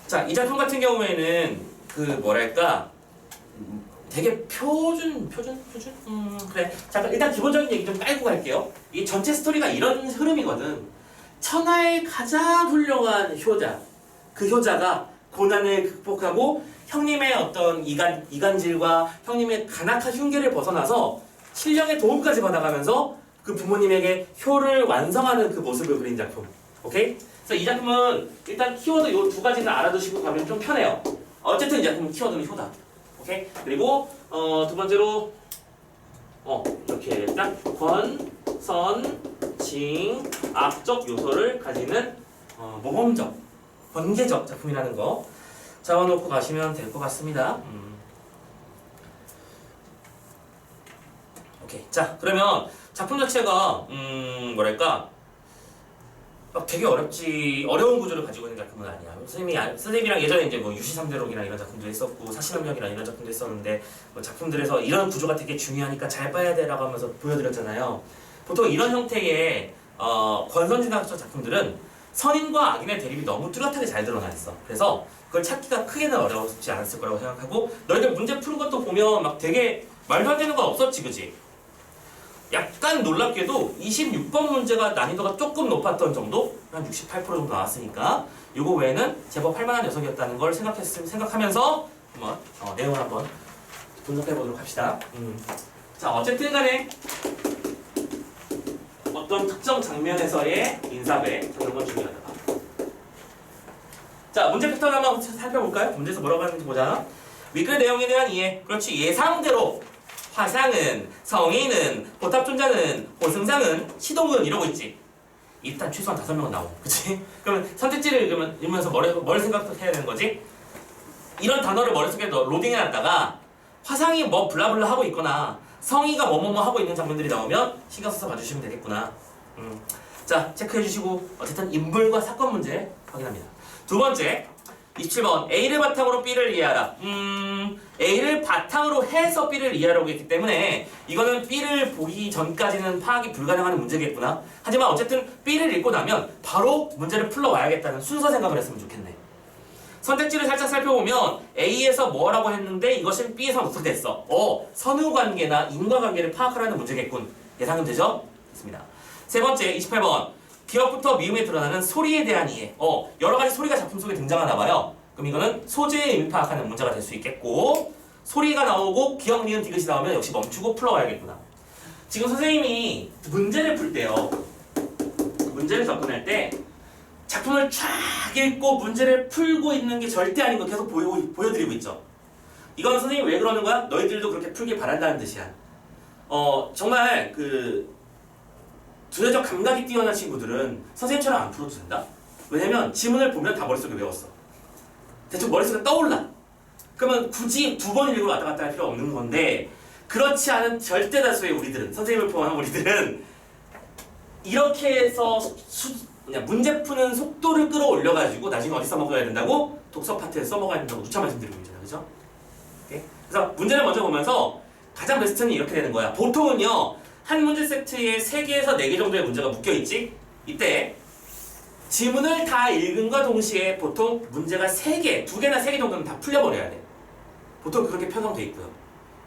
자, 이 작품 같은 경우에는 그 뭐랄까 되게 표준? 그래. 잠깐 일단 기본적인 얘기 좀 깔고 갈게요. 이 전체 스토리가 이런 흐름이거든. 천하의 가장 훌륭한 효자. 그 효자가 고난을 극복하고 형님의 어떤 이간질과 형님의 간악한 흉계를 벗어나서 신령의 도움까지 받아가면서 그 부모님에게 효를 완성하는 그 모습을 그린 작품. 오케이? 그래서 이 작품은 일단 키워드 요 두 가지는 알아두시고 가면 좀 편해요. 어쨌든 이 작품은 키워드는 효다. 오케이? 그리고 두 번째로 이렇게 딱 권, 선, 징, 악적 요소를 가지는 모범적, 번개적 작품이라는 거 적어놓고 가시면 될 것 같습니다. 오케이. 자, 그러면 작품 자체가 뭐랄까 막 되게 어려운 구조를 가지고 있는 작품은 아니야. 선생님이랑 예전에 이제 뭐 유시삼대록이나 이런 작품도 했었고 사실함령이나 이런 작품도 했었는데 뭐 작품들에서 이런 구조가 되게 중요하니까 잘 봐야 돼라고 하면서 보여드렸잖아요. 보통 이런 형태의 권선징악적 작품들은 선인과 악인의 대립이 너무 뚜렷하게 잘 드러나 있어. 그래서 그걸 찾기가 크게는 어렵지 않았을 거라고 생각하고 너희들 문제 푸는 것도 보면 막 되게 말도 안 되는 거 없었지, 그지? 약간 놀랍게도 26번 문제가 난이도가 조금 높았던 정도? 한 68% 정도 나왔으니까 이거 외에는 제법 할만한 녀석이었다는 걸 생각하면서 한번 내용을 한번 분석해 보도록 합시다. 자, 어쨌든 간에 어떤 특정 장면에서의 인사배 이런 건 중요하다. 자, 문제 패턴 한번 살펴볼까요? 문제에서 뭐라고 하는지 보자. 윗글 내용에 대한 이해. 그렇지. 예상대로 화상은, 성인은, 보탑존자는, 보승상은, 시동은 이러고 있지. 일단 최소한 5명은 나오고, 그치? 그러면 선택지를 읽으면서 뭘 생각해야 되는 거지? 이런 단어를 머릿속에 로딩해놨다가 화상이 뭐 블라블라 하고 있거나 성의가 뭐뭐뭐 하고 있는 장면들이 나오면 신경 써서 봐주시면 되겠구나. 자, 체크해주시고 어쨌든 인물과 사건 문제 확인합니다. 두 번째, 27번 A를 바탕으로 B를 이해하라. A를 바탕으로 해서 B를 이해하라고 했기 때문에 이거는 B를 보기 전까지는 파악이 불가능한 문제겠구나. 하지만 어쨌든 B를 읽고 나면 바로 문제를 풀러와야겠다는 순서 생각을 했으면 좋겠네. 선택지를 살짝 살펴보면 A에서 뭐라고 했는데 이것은 B에서 어떻게 됐어? 선후관계나 인과관계를 파악하라는 문제겠군. 예상은 되죠? 됐습니다. 세 번째, 28번 기억부터 미음에 드러나는 소리에 대한 이해. 여러 가지 소리가 작품 속에 등장하나 봐요. 그럼 이거는 소재의 의미 파악하는 문제가 될 수 있겠고 소리가 나오고 기억, 미음, 디귿이 나오면 역시 멈추고 풀어와야겠구나. 지금 선생님이 문제를 풀 때요. 문제를 접근할 때 작품을 쫙 읽고 문제를 풀고 있는 게 절대 아닌 거 계속 보여드리고 있죠. 이건 선생님이 왜 그러는 거야? 너희들도 그렇게 풀길 바란다는 뜻이야. 정말 그 두뇌적 감각이 뛰어난 친구들은 선생님처럼 안 풀어도 된다. 왜냐면 지문을 보면 다 머릿속에 외웠어. 대충 머릿속에 떠올라. 그러면 굳이 두 번 읽고 왔다 갔다 할 필요 없는 건데, 그렇지 않은 절대 다수의 우리들은, 선생님을 포함한 우리들은 이렇게 해서 그냥 문제 푸는 속도를 끌어올려가지고 나중에 어디 써먹어야 된다고? 독서 파트에 써먹어야 된다고 누차 말씀드리고 있잖아요. 그죠? 오케이? 그래서 문제를 먼저 보면서 가장 베스트는 이렇게 되는 거야. 보통은요, 한 문제 세트에 3개에서 4개 정도의 문제가 묶여있지? 이때 지문을 다 읽은과 동시에 보통 문제가 3개, 2개나 3개 정도는 다 풀려버려야 돼. 보통 그렇게 편성돼 있고요.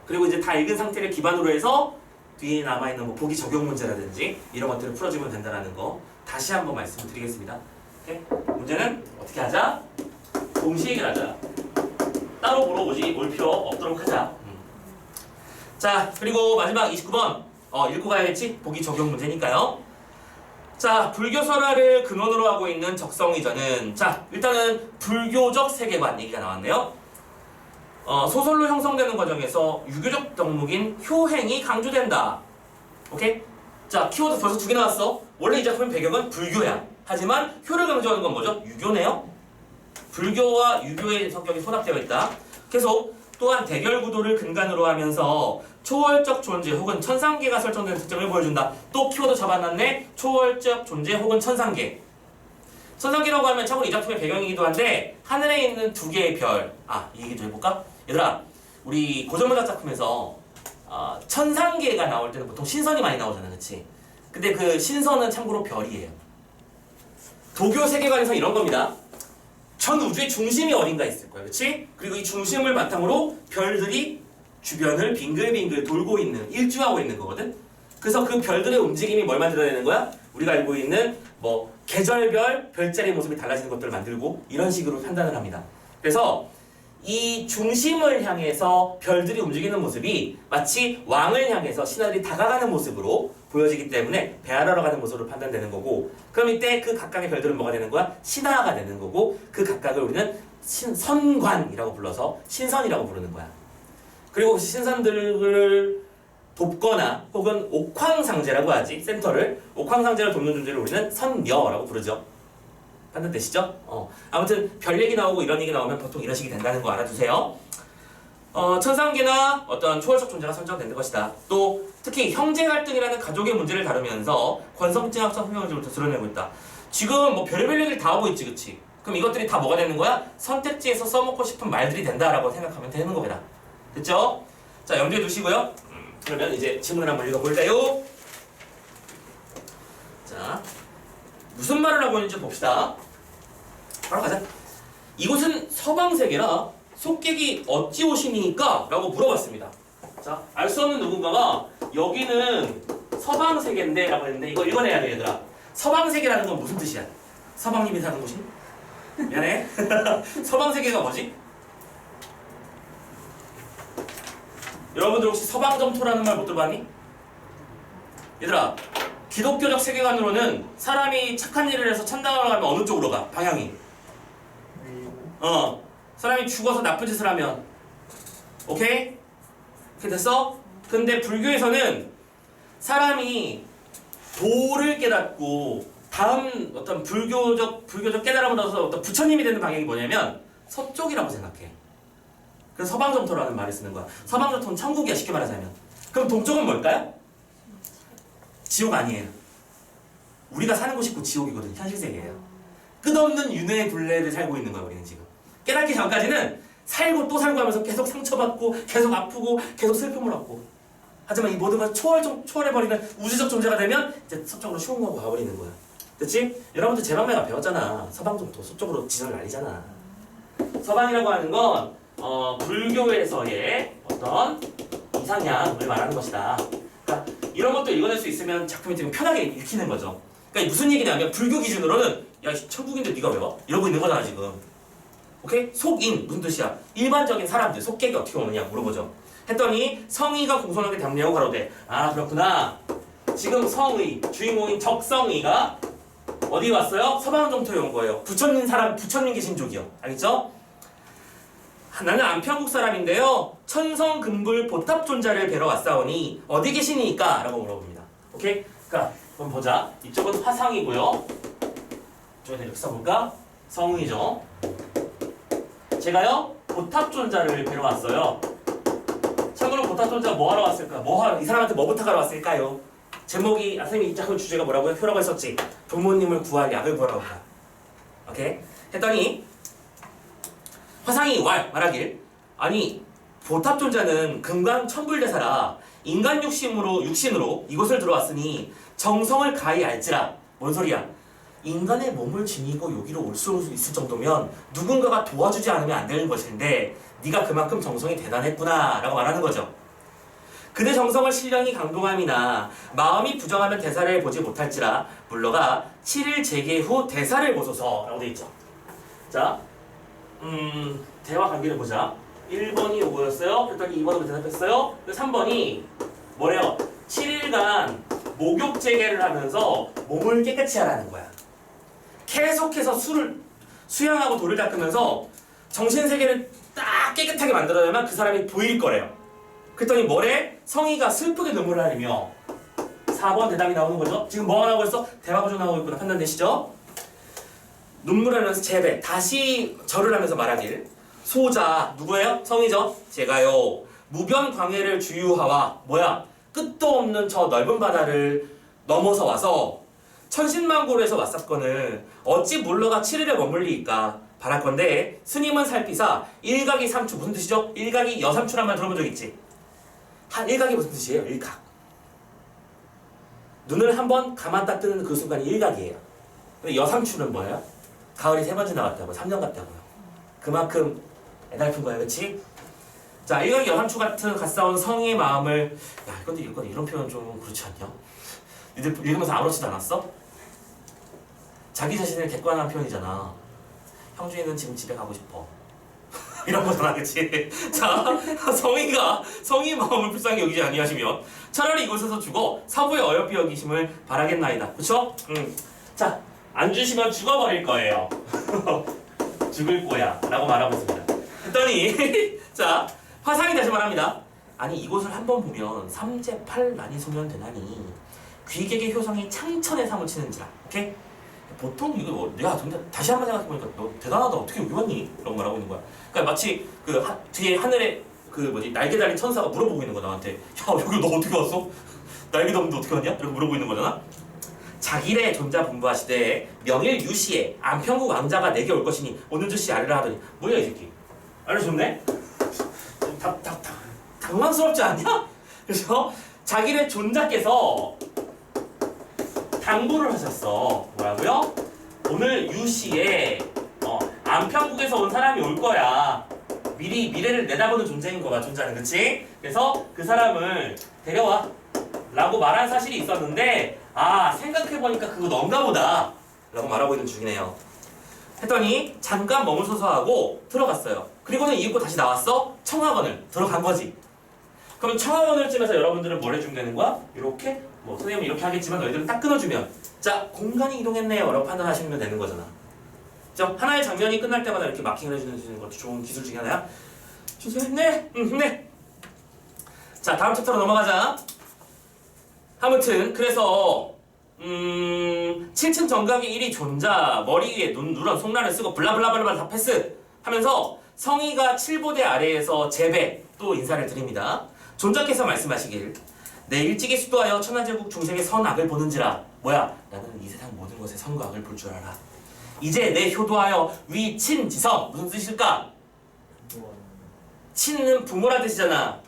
그리고 이제 다 읽은 상태를 기반으로 해서 뒤에 남아있는 뭐 보기 적용 문제라든지 이런 것들을 풀어주면 된다는 거 다시 한번 말씀드리겠습니다. 오케이? 문제는 어떻게 하자? 동시에 해결하자. 따로 물어보지 올 필요 없도록 하자. 자, 그리고 마지막 29번 읽고 가야겠지? 보기 적용 문제니까요. 자, 불교설화를 근원으로 하고 있는 적성이전은, 자, 일단은 불교적 세계관 얘기가 나왔네요. 소설로 형성되는 과정에서 유교적 덕목인 효행이 강조된다. 오케이? 자, 키워드 벌써 2개 나왔어. 원래 이 작품의 배경은 불교야. 하지만 효를 강조하는 건 뭐죠? 유교네요. 불교와 유교의 성격이 혼합되어 있다. 계속 또한 대결 구도를 근간으로 하면서 초월적 존재 혹은 천상계가 설정된 특징을 보여준다. 또 키워드 잡아놨네. 초월적 존재 혹은 천상계. 천상계라고 하면 참고로 이 작품의 배경이기도 한데 하늘에 있는 2개의 별. 이 얘기 좀 해볼까? 얘들아, 우리 고전문학 작품에서 천상계가 나올 때는 보통 신선이 많이 나오잖아, 그치? 근데 그 신선은 참고로 별이에요. 도교 세계관에서 이런 겁니다. 전 우주의 중심이 어딘가 있을 거야, 그치? 그리고 이 중심을 바탕으로 별들이 주변을 빙글빙글 돌고 있는, 일주하고 있는 거거든? 그래서 그 별들의 움직임이 뭘 만들어내는 거야? 우리가 알고 있는 뭐 계절별, 별자리 모습이 달라지는 것들을 만들고 이런 식으로 판단을 합니다. 그래서 이 중심을 향해서 별들이 움직이는 모습이 마치 왕을 향해서 신하들이 다가가는 모습으로 보여지기 때문에 배하러 가는 모습으로 판단되는 거고, 그럼 이때 그 각각의 별들은 뭐가 되는 거야? 신하가 되는 거고, 그 각각을 우리는 선관이라고 불러서 신선이라고 부르는 거야. 그리고 신선들을 돕거나 혹은 옥황상제라고 하지, 센터를 옥황상제를 돕는 존재를 우리는 선녀라고 부르죠. 판단되시죠? 아무튼 별 얘기 나오고 이런 얘기 나오면 보통 이런 식이 된다는 거 알아두세요. 천상계나 어떤 초월적 존재가 설정된 것이다. 또 특히 형제 갈등이라는 가족의 문제를 다루면서 권성징악적 설명을 드러내고 있다. 지금 뭐 별의별 얘기를 다 하고 있지, 그치? 그럼 이것들이 다 뭐가 되는 거야? 선택지에서 써먹고 싶은 말들이 된다라고 생각하면 되는 겁니다. 됐죠? 자, 염두에 두시고요. 그러면 이제 질문을 한번 읽어볼까요? 자, 무슨 말을 하고 있는지 봅시다. 바로 가자. 이곳은 서방세계라 속객이 어찌 오시니까? 라고 물어봤습니다. 자, 알 수 없는 누군가가 여기는 서방세계인데 라고 했는데 이거 읽어내야 돼, 얘들아. 서방세계라는 건 무슨 뜻이야? 서방님이 사는 곳이? 미안해. 서방세계가 뭐지? 여러분들 혹시 서방점토라는 말 못 들어봤니? 얘들아, 기독교적 세계관으로는 사람이 착한 일을 해서 천당을 가면 어느 쪽으로 가? 방향이. 사람이 죽어서 나쁜 짓을 하면. 오케이? 이렇게 됐어? 근데 불교에서는 사람이 도를 깨닫고 다음 어떤 불교적 깨달음을 얻어서 어떤 부처님이 되는 방향이 뭐냐면 서쪽이라고 생각해. 그래서 서방점토라는 말을 쓰는 거야. 서방점토는 천국이야, 쉽게 말하자면. 그럼 동쪽은 뭘까요? 지옥 아니에요. 우리가 사는 곳이 곧 지옥이거든, 현실세계예요. 끝없는 윤회의 둘레를 살고 있는 거야, 우리는 지금. 깨닫기 전까지는 살고 또 살고 하면서 계속 상처받고 계속 아프고 계속 슬픔을 얻고, 하지만 이 모든 걸 초월해버리는 우주적 존재가 되면 이제 서쪽으로 슝 하고 가버리는 거야. 됐지? 여러분들 제방매가 배웠잖아. 서방점토 서쪽으로 지선을 날리잖아. 서방이라고 하는 건 불교에서의 어떤 이상향을 말하는 것이다. 그러니까 이런 것도 읽어낼 수 있으면 작품이 되게 편하게 읽히는 거죠. 그러니까 무슨 얘기냐면 불교 기준으로는 야, 천국인데 네가 왜 와? 이러고 있는 거잖아 지금. 오케이? 속인 무슨 뜻이야? 일반적인 사람들 속객이 어떻게 오느냐 물어보죠. 했더니 성의가 공손하게 답례하고 가로되, 아 그렇구나. 지금 성의 주인공인 적성의가 어디 왔어요? 서방정토에 온 거예요. 부처님 계신 쪽이요. 알겠죠? 나는 안평국 사람인데요. 천성금불 보탑존자를 뵈러 왔사오니 어디 계시니까? 라고 물어봅니다. 오케이? 그러니까 한번 보자. 이쪽은 화상이고요. 이쪽은 이렇게 써볼까? 성이죠. 제가요 보탑존자를 뵈러 왔어요. 참고로 보탑존자가 뭐하러 왔을까? 이 사람한테 뭐 부탁하러 왔을까요? 제목이 선생님이 입장한 주제가 뭐라고요? 표라고 했었지. 부모님을 구할 약을 구하러 온다. 오케이? 했더니 화상이 말하길 아니 보탑존자는 금강천불대사라 인간 육신으로 이곳을 들어왔으니 정성을 가히 알지라. 뭔 소리야? 인간의 몸을 지니고 여기로 올 수 있을 정도면 누군가가 도와주지 않으면 안 되는 것인데 네가 그만큼 정성이 대단했구나 라고 말하는 거죠. 그대 정성을 신령이 강동함이나 마음이 부정하면 대사를 보지 못할지라 물러가 7일 재개 후 대사를 보소서 라고 돼 있죠. 자, 대화 관계를 보자. 1번이 요거였어요. 그랬더니 2번으로 대답했어요. 3번이 뭐래요? 7일간 목욕 재개를 하면서 몸을 깨끗이 하라는 거야. 계속해서 수양하고 돌을 닦으면서 정신세계를 딱 깨끗하게 만들어야만 그 사람이 보일 거래요. 그랬더니 뭐래? 성의가 슬프게 눈물을 흘리며 4번 대답이 나오는 거죠. 지금 뭐 하고 있어? 대화 구조 나오고 있구나. 판단되시죠? 눈물을 흘리면서 재배 다시 절을 하면서 말하길 소자 누구예요? 성의죠. 제가요 무변 광해를 주유하와 뭐야? 끝도 없는 저 넓은 바다를 넘어서 와서 천신만고로에서 왔사건을 어찌 물러가 7일에 머물리이까 바랄건대 스님은 살피사 일각이 삼추 무슨 뜻이죠? 일각이 여삼추란 말 들어본 적 있지? 일각이 무슨 뜻이에요? 일각 눈을 한번 감았다 뜨는 그 순간이 일각이에요. 근데 여삼추는 뭐예요? 가을이 3번 지나갔다고 3년 갔다고요. 그만큼 애달픈 거예요. 그치? 자, 일각이 여삼추 같은 갓싸운 성의 마음을 근데 이런 표현 좀 그렇지 않냐? 니들 읽으면서 아무렇지도 않았어? 자기 자신을 객관화한 표현이잖아. 형준이는 지금 집에 가고 싶어. 이런 거잖아, 그치? 자, 성의 마음을 불쌍히 여기지 아니하시면 차라리 이곳에서 죽어 사부의 어여삐 여기심을 바라겠나이다. 그쵸? 자, 안 주시면 죽어버릴 거예요. 죽을 거야. 라고 말하고 있습니다. 했더니, 자, 화상이 다시 말합니다. 아니, 이곳을 한번 보면 삼재 팔난이 소면 되나니 귀객의 효성이 창천에 사무치는지라. 오케이? 보통 이거 내가 근데 다시 한번 생각해보니까 너 대단하다. 어떻게 여기 왔니? 라고 말하고 있는 거야. 그러니까 마치 뒤에 하늘에 날개 달린 천사가 물어보고 있는 거야 나한테. 야 여기 너 어떻게 왔어? 날개도 없는데 어떻게 왔냐? 이렇게 물어보고 있는 거잖아. 자기래 존자 분부하시되 명일 유시에 안평국 왕자가 내게 올 것이니 오는 즉시 아뢰라 하더니 뭐야 이 새끼. 알려줬네? 당황스럽지 않냐? 그래서 자기네 존자께서 당부를 하셨어. 뭐라고요? 오늘 유시에 안평국에서 온 사람이 올 거야. 미래를 내다보는 존재인 거야. 존재는 그치? 그래서 그 사람을 데려와 라고 말한 사실이 있었는데 생각해보니까 그거 넌가 보다 라고 말하고 있는 중이네요. 했더니 잠깐 머물소서 하고 들어갔어요. 그리고는 이윽고 다시 나왔어. 청학원을 들어간 거지. 그럼 청학원을 쯤에서 여러분들은 뭘 해주면 되는 거야? 이렇게 선생님은 이렇게 하겠지만 너희들은 딱 끊어주면 자 공간이 이동했네요 라고 판단하시면 되는 거잖아. 그죠? 하나의 장면이 끝날 때마다 이렇게 마킹을 해주는 것도 좋은 기술 중에 하나야. 준수야 힘내! 힘내! 자 다음 챕터로 넘어가자. 아무튼 그래서 7층 정각의 1위 존자 머리 위에 누런 송란을 쓰고 블라블라블라 다 패스 하면서 성의가 7보대 아래에서 재배 또 인사를 드립니다. 존자께서 말씀하시길 내 일찍이 수도하여 천하제국 중생의 선악을 보는지라. 뭐야? 나는 이 세상 모든 것의 선과 악을 볼 줄 알아. 이제 내 효도하여 위친지성 무슨 뜻일까? 친은 부모란 뜻이잖아.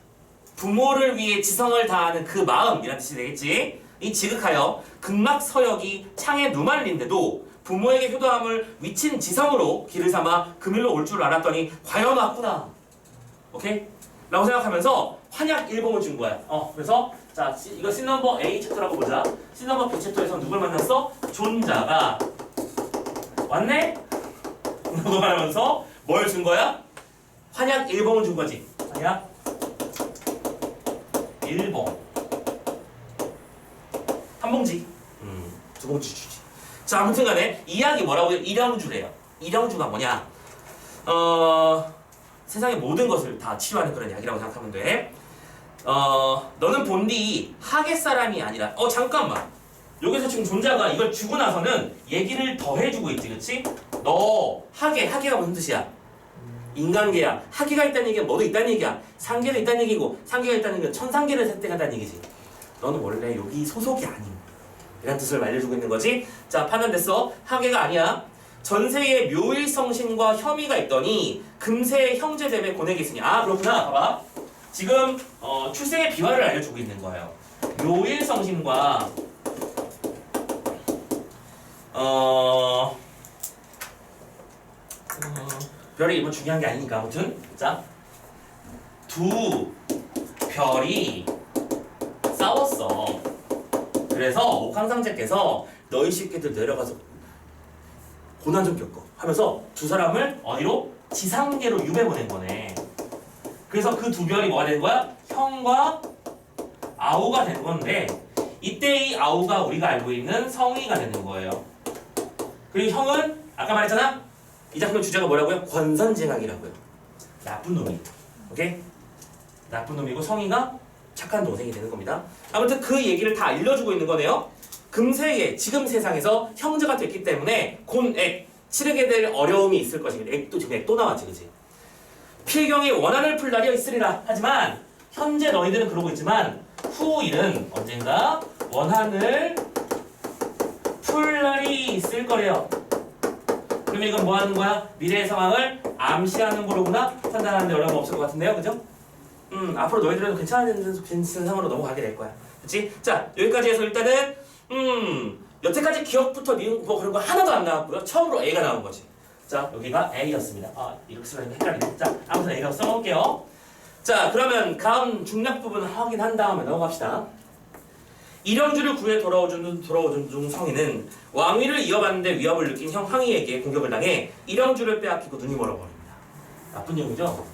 부모를 위해 지성을 다하는 그 마음이란 뜻이 되겠지. 이 지극하여 극락서역이 창에 누말린데도 부모에게 효도함을 위친지성으로 길을 삼아 금일로 올 줄 알았더니 과연 왔구나. 오케이? 라고 생각하면서 환약 1봉을 준 거야. 그래서 자 이거 씬넘버 A 챕터라고 보자. 씬넘버 B 챕터에서 누굴 만났어? 존자가 왔네? 라고 말하면서 뭘 준 거야? 환약 1봉을 준 거지. 환약 1봉 한 봉지. 두 봉지 주지. 자, 아무튼 간에 이야기 뭐라고요? 일영주래요. 일영주가 뭐냐? 세상의 모든 것을 다 치유하는 그런 이야기라고 생각하면 돼. 너는 본디 하계 사람이 아니라 잠깐만. 여기서 지금 존자가 이걸 주고 나서는 얘기를 더 해주고 있지, 그치? 너 하계가 무슨 뜻이야? 인간계야. 하계가 있다는 얘기가 뭐도 있다는 얘기야. 상계도 있다는 얘기고 상계가 있다는 얘기는 천상계를 획득한다는 얘기지. 너는 원래 여기 소속이 아님. 이런 뜻을 알려주고 있는 거지. 자, 판단됐어. 하계가 아니야. 전세에 묘일성신과 혐의가 있더니 금세의 형제됨에 고뇌가 있으니. 아, 그렇구나. 봐봐. 지금 출생의 비화를 알려주고 있는 거예요. 묘일성신과 별이 뭐 중요한 게 아니니까 아무튼 자, 두 별이 싸웠어. 그래서 옥황상제께서 너희 새끼들 내려가서 고난 좀 겪어 하면서 두 사람을 어디로? 지상계로 유배 보낸 거네. 그래서 그 두 별이 뭐가 된 거야? 형과 아우가 된 건데 이때 이 아우가 우리가 알고 있는 성의가 되는 거예요. 그리고 형은 아까 말했잖아? 이 작품의 주제가 뭐라고요? 권선징악이라고요. 나쁜 놈이. 오케이? 나쁜 놈이고 성의가 착한 동생이 되는 겁니다. 아무튼 그 얘기를 다 알려주고 있는 거네요. 금세에 지금 세상에서 형제가 됐기 때문에 곤액 치르게 될 어려움이 있을 것입니다. 지금 액 또 나왔지, 그치? 필경이 원한을 풀 날이 있으리라. 하지만 현재 너희들은 그러고 있지만 후일은 언젠가 원한을 풀 날이 있을 거래요. 그러면 이건 뭐 하는 거야? 미래의 상황을 암시하는 거로구나? 판단하는데 어려움 없을 것 같은데요, 그죠? 앞으로 너희들은 괜찮은 상황으로 넘어가게 될 거야. 그치? 자, 여기까지 해서 일단은 여태까지 기억부터 니은 뭐 그런 거 하나도 안 나왔고요. 처음으로 A가 나온 거지. 자, 여기가 A였습니다. 이렇게 쓰면 헷갈리네. 자, 아무튼 A라고 써놓을게요. 자, 그러면 다음 중략 부분 확인한 다음에 넘어갑시다. 일영주를 구해 돌아오준 중 성인은 왕위를 이어받는데 위협을 느낀 형 황희에게 공격을 당해 일영주를 빼앗기고 눈이 멀어버립니다. 나쁜 형이죠?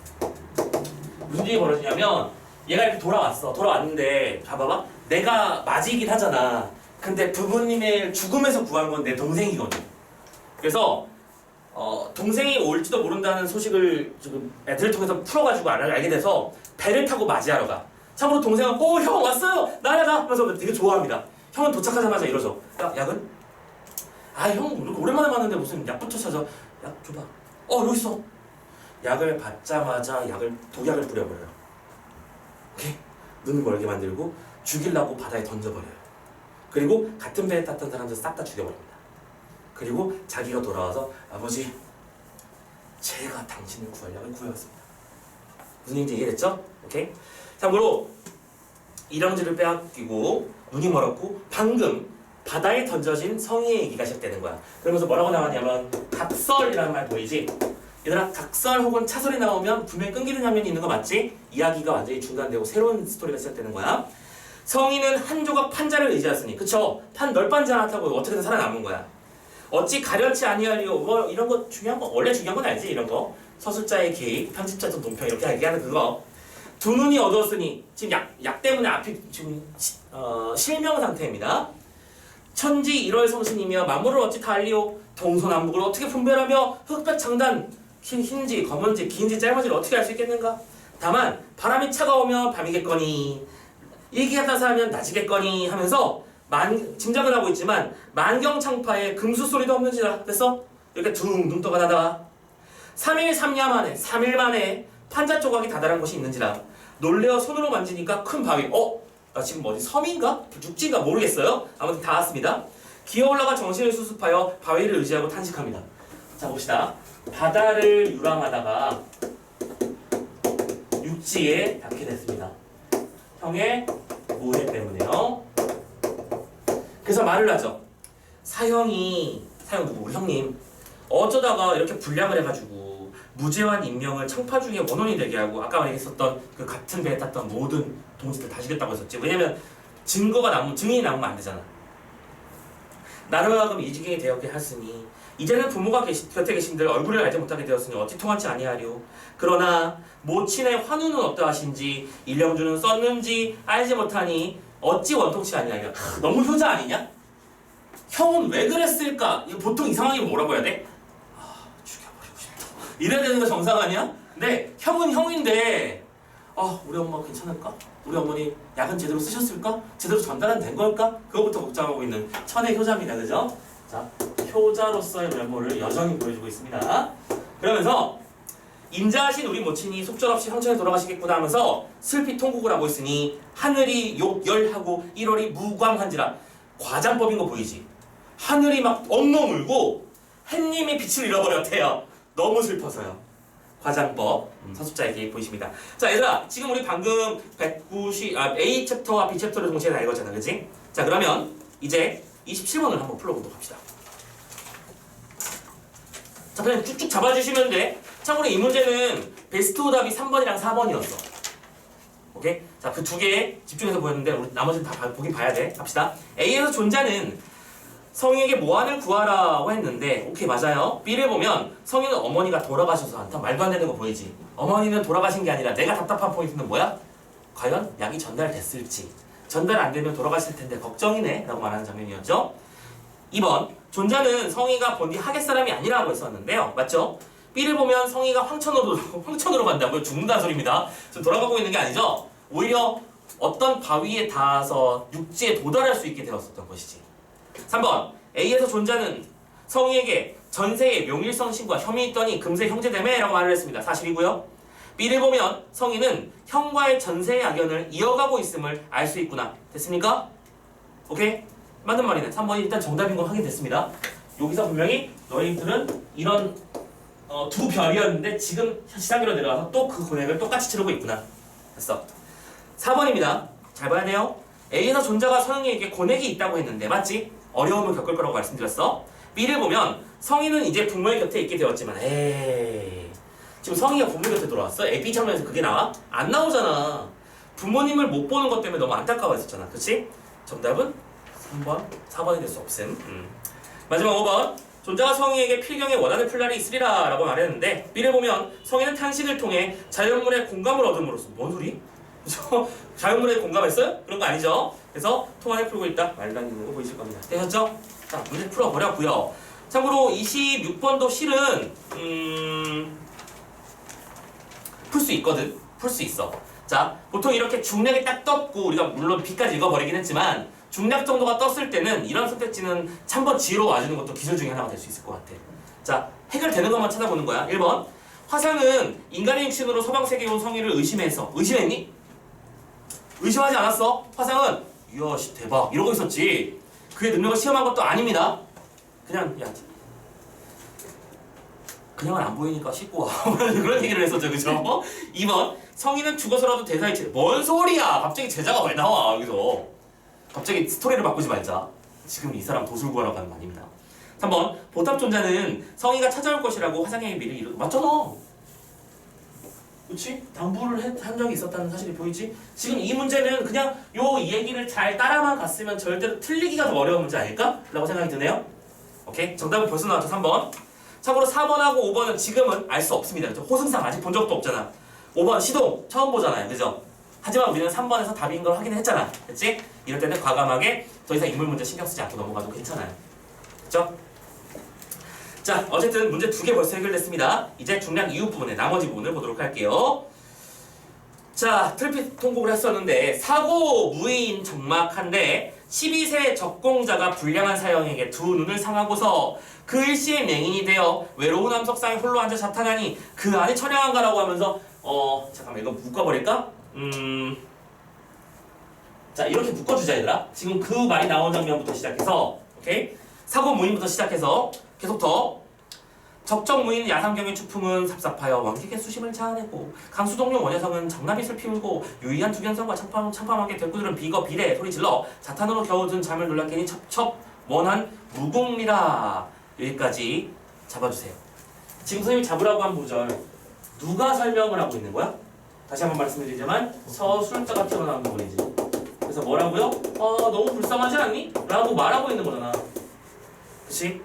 무슨 일이 벌어지냐면 얘가 이렇게 돌아왔는데 봐봐봐. 내가 맞이긴 하잖아. 근데 부모님의 죽음에서 구한 건 내 동생이거든. 그래서 동생이 올지도 모른다는 소식을 지금 애들을 통해서 풀어가지고 알게 돼서 배를 타고 맞이하러 가. 참고로 동생은 형 왔어요! 나야다! 하면서 되게 좋아합니다. 형은 도착하자마자 이러죠. 야, 약은? 형 오랜만에 봤는데 무슨 약부터 찾아. 약 줘봐. 여기 있어. 약을 받자마자 독약을 뿌려버려요. 오케이? 눈을 멀게 만들고 죽이려고 바다에 던져버려요. 그리고 같은 배에 탔던 사람들 싹 다 죽여버립니다. 그리고 자기가 돌아와서 아버지, 제가 당신을 구할 약을 구해왔습니다. 무슨 얘기인지 이해됐죠? 오케이? 참고로 일영주를 빼앗기고 눈이 멀었고 방금 바다에 던져진 성희의 얘기가 시작되는 거야. 그러면서 뭐라고 나왔냐면 각설이라는 말 보이지? 얘들아, 각설 혹은 차설이 나오면 분명히 끊기는 장면이 있는 거 맞지? 이야기가 완전히 중단되고 새로운 스토리가 시작되는 거야. 성희는 한 조각 판자를 의지하였으니, 그쵸? 판 널빤지 하나 타고 어떻게든 살아남은 거야. 어찌 가련치 아니하리요. 뭐 이런 거 중요한 거, 원래 중요한 건 알지? 이런 거 서술자의 개입, 편집자의 논평 이렇게 얘기하는 그거. 두 눈이 어두웠으니 지금 약 때문에 앞이 지금 실명 상태입니다. 천지 1월 성신이며 만물을 어찌 다 알리오. 동서남북을 어떻게 분별하며 흑백 장단 흰지 검은지 긴지 짧은지를 어떻게 알 수 있겠는가. 다만 바람이 차가우면 밤이겠거니 일기가 따스하면 낮이겠거니 하면서 짐작을 하고 있지만 만경창파에 금수 소리도 없는지라. 됐어? 이렇게 둥둥 떠가 나다가 3일 3일 만에 판자 조각이 다다른 곳이 있는지라. 놀래어 손으로 만지니까 큰 바위. 나 지금 어디 섬인가? 육지인가 모르겠어요. 아무튼 다 왔습니다. 기어 올라가 정신을 수습하여 바위를 의지하고 탄식합니다. 자, 봅시다. 바다를 유람하다가 육지에 닿게 됐습니다. 형의 모해 때문에요. 그래서 말을 하죠. 사형 누구? 우리 형님. 어쩌다가 이렇게 불량을 해가지고 무죄한 인명을 청파 중에 원혼이 되게 하고 아까 말했었던 그 같은 배에 탔던 모든 동지들 다 죽였다고 했었지. 왜냐면 증인이 남으면 안 되잖아. 나로 하여금 이 지경이 되었게 하으니 이제는 부모가 곁에 계신들 얼굴을 알지 못하게 되었으니 어찌 통하지 아니하리오. 그러나 모친의 환우는 어떠하신지 일령주는 썼는지 알지 못하니 어찌 원통치 아니하리오. 너무 효자 아니냐? 형은 왜 그랬을까? 이거 보통 이 상황이 뭐라고 해야 돼? 죽여버리고 싶다. 이래야 되는 거 정상 아니야? 근데 형은 형인데 우리 엄마 괜찮을까? 우리 어머니 약은 제대로 쓰셨을까? 제대로 전달은 된 걸까? 그거부터 걱정하고 있는 천의 효자입니다. 그죠? 자, 효자로서의 면모를 여전히 보여주고 있습니다. 그러면서 인자하신 우리 모친이 속절없이 황천에 돌아가시겠구나 하면서 슬피 통곡을 하고 있으니 하늘이 욕열하고 1월이 무광한지라. 과장법인 거 보이지? 하늘이 막 엉엉 울고 햇님이 빛을 잃어버렸대요. 너무 슬퍼서요. 과장법 서술자에게 보이십니다. 자 얘들아, 지금 우리 방금 A 챕터와 B 챕터를 동시에 다 읽었잖아, 그치? 자 그러면 이제 27번을 한번 풀어보도록 합시다. 자 그냥 쭉쭉 잡아주시면 돼. 참고로 이 문제는 베스트 오답이 3번이랑 4번이었어. 오케이? 자 그 두 개 집중해서 보였는데 우리 나머지는 다 보긴 봐야 돼. 갑시다. A에서 존자는 성희에게 뭐하는 구하라고 했는데 오케이 맞아요. B를 보면 성희는 어머니가 돌아가셔서 않다. 말도 안 되는 거 보이지? 어머니는 돌아가신 게 아니라 내가 답답한 포인트는 뭐야? 과연 약이 전달됐을지. 전달 안 되면 돌아가실 텐데 걱정이네 라고 말하는 장면이었죠. 2번 존자는 성희가 본디 하객 사람이 아니라고 했었는데요. 맞죠? B를 보면 성희가 황천으로 간다고요? 죽는다는 소리입니다. 지금 돌아가고 있는 게 아니죠? 오히려 어떤 바위에 닿아서 육지에 도달할 수 있게 되었었던 것이지. 3번 A에서 존자는 성희에게 전세의 명일성 신고와 혐의 있더니 금세 형제되매 라고 말을 했습니다. 사실이고요. B를 보면 성희는 형과의 전세의 악연을 이어가고 있음을 알 수 있구나. 됐습니까? 오케이? 맞는 말이네. 3번이 일단 정답인 건 확인됐습니다. 여기서 분명히 너희들은 이런 두 별이었는데 지금 시상기로 내려와서 또 그 고백을 똑같이 치르고 있구나. 됐어. 4번입니다. 잘 봐야 돼요. A에서 존자가 성희에게 고뇌이 있다고 했는데 맞지? 어려움을 겪을 거라고 말씀드렸어. B를 보면 성희는 이제 부모의 곁에 있게 되었지만 지금 성희가 부모 곁에 돌아왔어? B 장면에서 그게 나와? 안 나오잖아. 부모님을 못 보는 것 때문에 너무 안타까워했었잖아. 그치? 정답은 3번, 4번이 될 수 없음. 마지막 5번 존자가 성희에게 필경에 원한을 풀 날이 있으리라 라고 말했는데 B를 보면 성희는 탄식을 통해 자연물에 공감을 얻음으로써 뭔 소리? 자연물에 공감했어요? 그런 거 아니죠? 그래서 통화를 풀고 있다. 말도 안 되는 거 보이실 겁니다. 되셨죠? 자, 문제 풀어버렸고요. 참고로 26번도 실은 풀 수 있거든. 풀 수 있어. 자, 보통 이렇게 중략이 딱 떴고 우리가 물론 B까지 읽어버리긴 했지만 중략 정도가 떴을 때는 이런 선택지는 참번 지로 와주는 것도 기술 중에 하나가 될 수 있을 것 같아. 자, 해결되는 것만 찾아보는 거야. 1번 화상은 인간의 육신으로 서방세계에 온 성희를 의심해서 의심했니? 의심하지 않았어. 화상은 이야 씨 대박 이러고 있었지. 그의 능력을 시험한 것도 아닙니다. 그냥은 안 보이니까 씻고 와. 그런 얘기를 했었죠. 그죠? 2번 성희는 죽어서라도 대사의 제자. 뭔 소리야. 갑자기 제자가 왜 나와 여기서. 갑자기 스토리를 바꾸지 말자. 지금 이 사람 도술 구하러 가는 거 아닙니다. 3번 보탑존자는 성희가 찾아올 것이라고 화상에게 미리 이르. 맞잖아. 그치? 당부를 한 적이 있었다는 사실이 보이지? 지금 이 문제는 그냥 이 얘기를 잘 따라만 갔으면 절대로 틀리기가 더 어려운 문제 아닐까? 라고 생각이 드네요. 오케이? 정답은 벌써 나왔죠. 3번. 참고로 4번하고 5번은 지금은 알 수 없습니다. 호승상 아직 본 적도 없잖아. 5번 시동 처음 보잖아요. 그죠? 하지만 우리는 3번에서 답인 걸 확인했잖아. 그치? 이럴 때는 과감하게 더 이상 인물 문제 신경 쓰지 않고 넘어가도 괜찮아요. 그쵸? 자, 어쨌든 문제 2개 벌써 해결됐습니다. 이제 중량 이후 부분의 나머지 부분을 보도록 할게요. 자, 트래픽 통곡을 했었는데 사고 무인 적막한데 12세 적공자가 불량한 사형에게 두 눈을 상하고서 그 일시에 맹인이 되어 외로운 암석상에 홀로 앉아 자탄하니 그 안이 처량한가라고 하면서 잠깐만 이거 묶어버릴까? 자, 이렇게 묶어주자 얘들아. 지금 그 말이 나온 장면부터 시작해서 오케이? 사고 무인부터 시작해서 계속 더 적정무인 야삼경의 추풍은 삽삽하여 왕객의 수심을 자아내고 강수동룡 원여성은 정나빗을 피우고 유의한 두견성과 참팜하게 대꾸들은 비거 비례 소리질러 자탄으로 겨우든 잠을 놀랍게니 첩첩 원한 무공리라. 여기까지 잡아주세요. 지금 선생님이 잡으라고 한 구절 누가 설명을 하고 있는 거야? 다시 한번 말씀드리자면 서술자가 튀어나온 부분이지. 그래서 뭐라고요? 너무 불쌍하지 않니? 라고 말하고 있는 거잖아. 그치?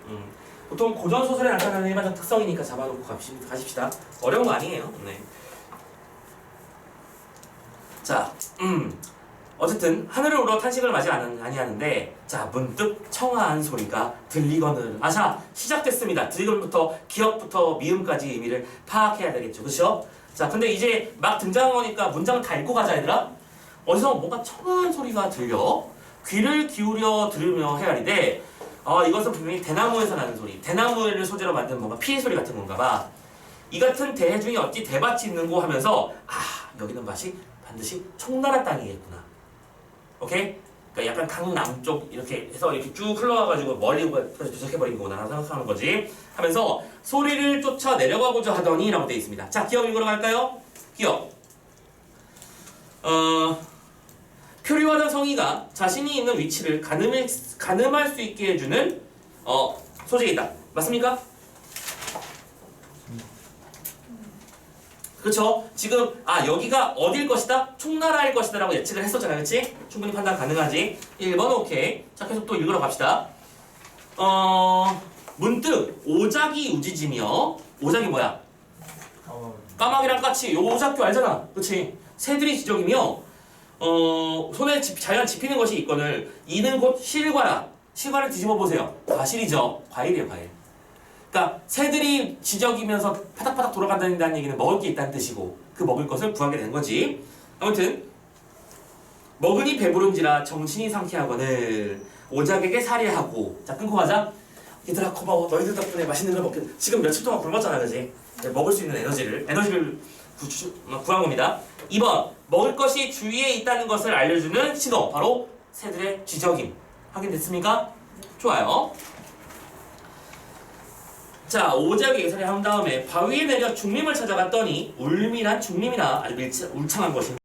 보통 고전소설에 나타나는 일반적 특성이니까 잡아놓고 가십시다. 어려운 거 아니에요. 네. 자, 어쨌든 하늘을 우러 탄식을 맞이 아니하는데 자 문득 청아한 소리가 들리거늘 자 시작됐습니다. 지금부터 기억부터 미음까지 의미를 파악해야 되겠죠. 그렇죠? 자 근데 이제 막 등장한 거니까 문장을 다 읽고 가자 얘들아. 어디서 뭔가 청아한 소리가 들려 귀를 기울여 들으며 헤아리되 이것은 분명히 대나무에서 나는 소리 대나무를 소재로 만든 뭔가 피의 소리 같은 건가 봐. 이 같은 대해 중에 어찌 대밭이 있는고 하면서 여기는 밭이 반드시 총나라 땅이겠구나. 오케이? 그러니까 약간 강남쪽 이렇게 해서 이렇게 쭉 흘러가가지고 멀리 도착해버린 거구나 생각하는 거지 하면서 소리를 쫓아 내려가고자 하더니 라고 되어 있습니다. 자 기억 읽으러 갈까요? 기억 표류하던 성의가 자신이 있는 위치를 가늠할 수 있게 해주는 소재이다. 맞습니까? 그렇죠? 지금 여기가 어딜 것이다? 총나라일 것이다 라고 예측을 했었잖아. 그렇지? 충분히 판단 가능하지? 1번 오케이. 자 계속 또 읽으러 갑시다. 문득 오작이 우지지며 오작이 뭐야? 까마귀랑 까치 요 오작교 알잖아. 그렇지? 새들이 지적이며 손에 자연 집히는 것이 있거늘 이는 곧 실과라. 실과를 뒤집어 보세요. 과실이죠. 과일이에요 과일. 그러니까 새들이 지저귀면서 파닥파닥 돌아간다는 얘기는 먹을 게 있다는 뜻이고 그 먹을 것을 구하게 된 거지. 아무튼 먹으니 배부른지라 정신이 상쾌하거늘 오작에게 살해하고 자 끊고 가자. 얘들아 고마워 너희들 덕분에 맛있는 걸 먹게 지금 며칠 동안 굶었잖아 그지? 먹을 수 있는 에너지를 구한 겁니다. 2번 먹을 것이 주위에 있다는 것을 알려주는 신호 바로 새들의 지저김 확인됐습니까? 좋아요. 자, 오작에게 살해한 다음에 바위에 내려 중림을 찾아갔더니 울밀한 중림이나 아주 울창한 것입니다.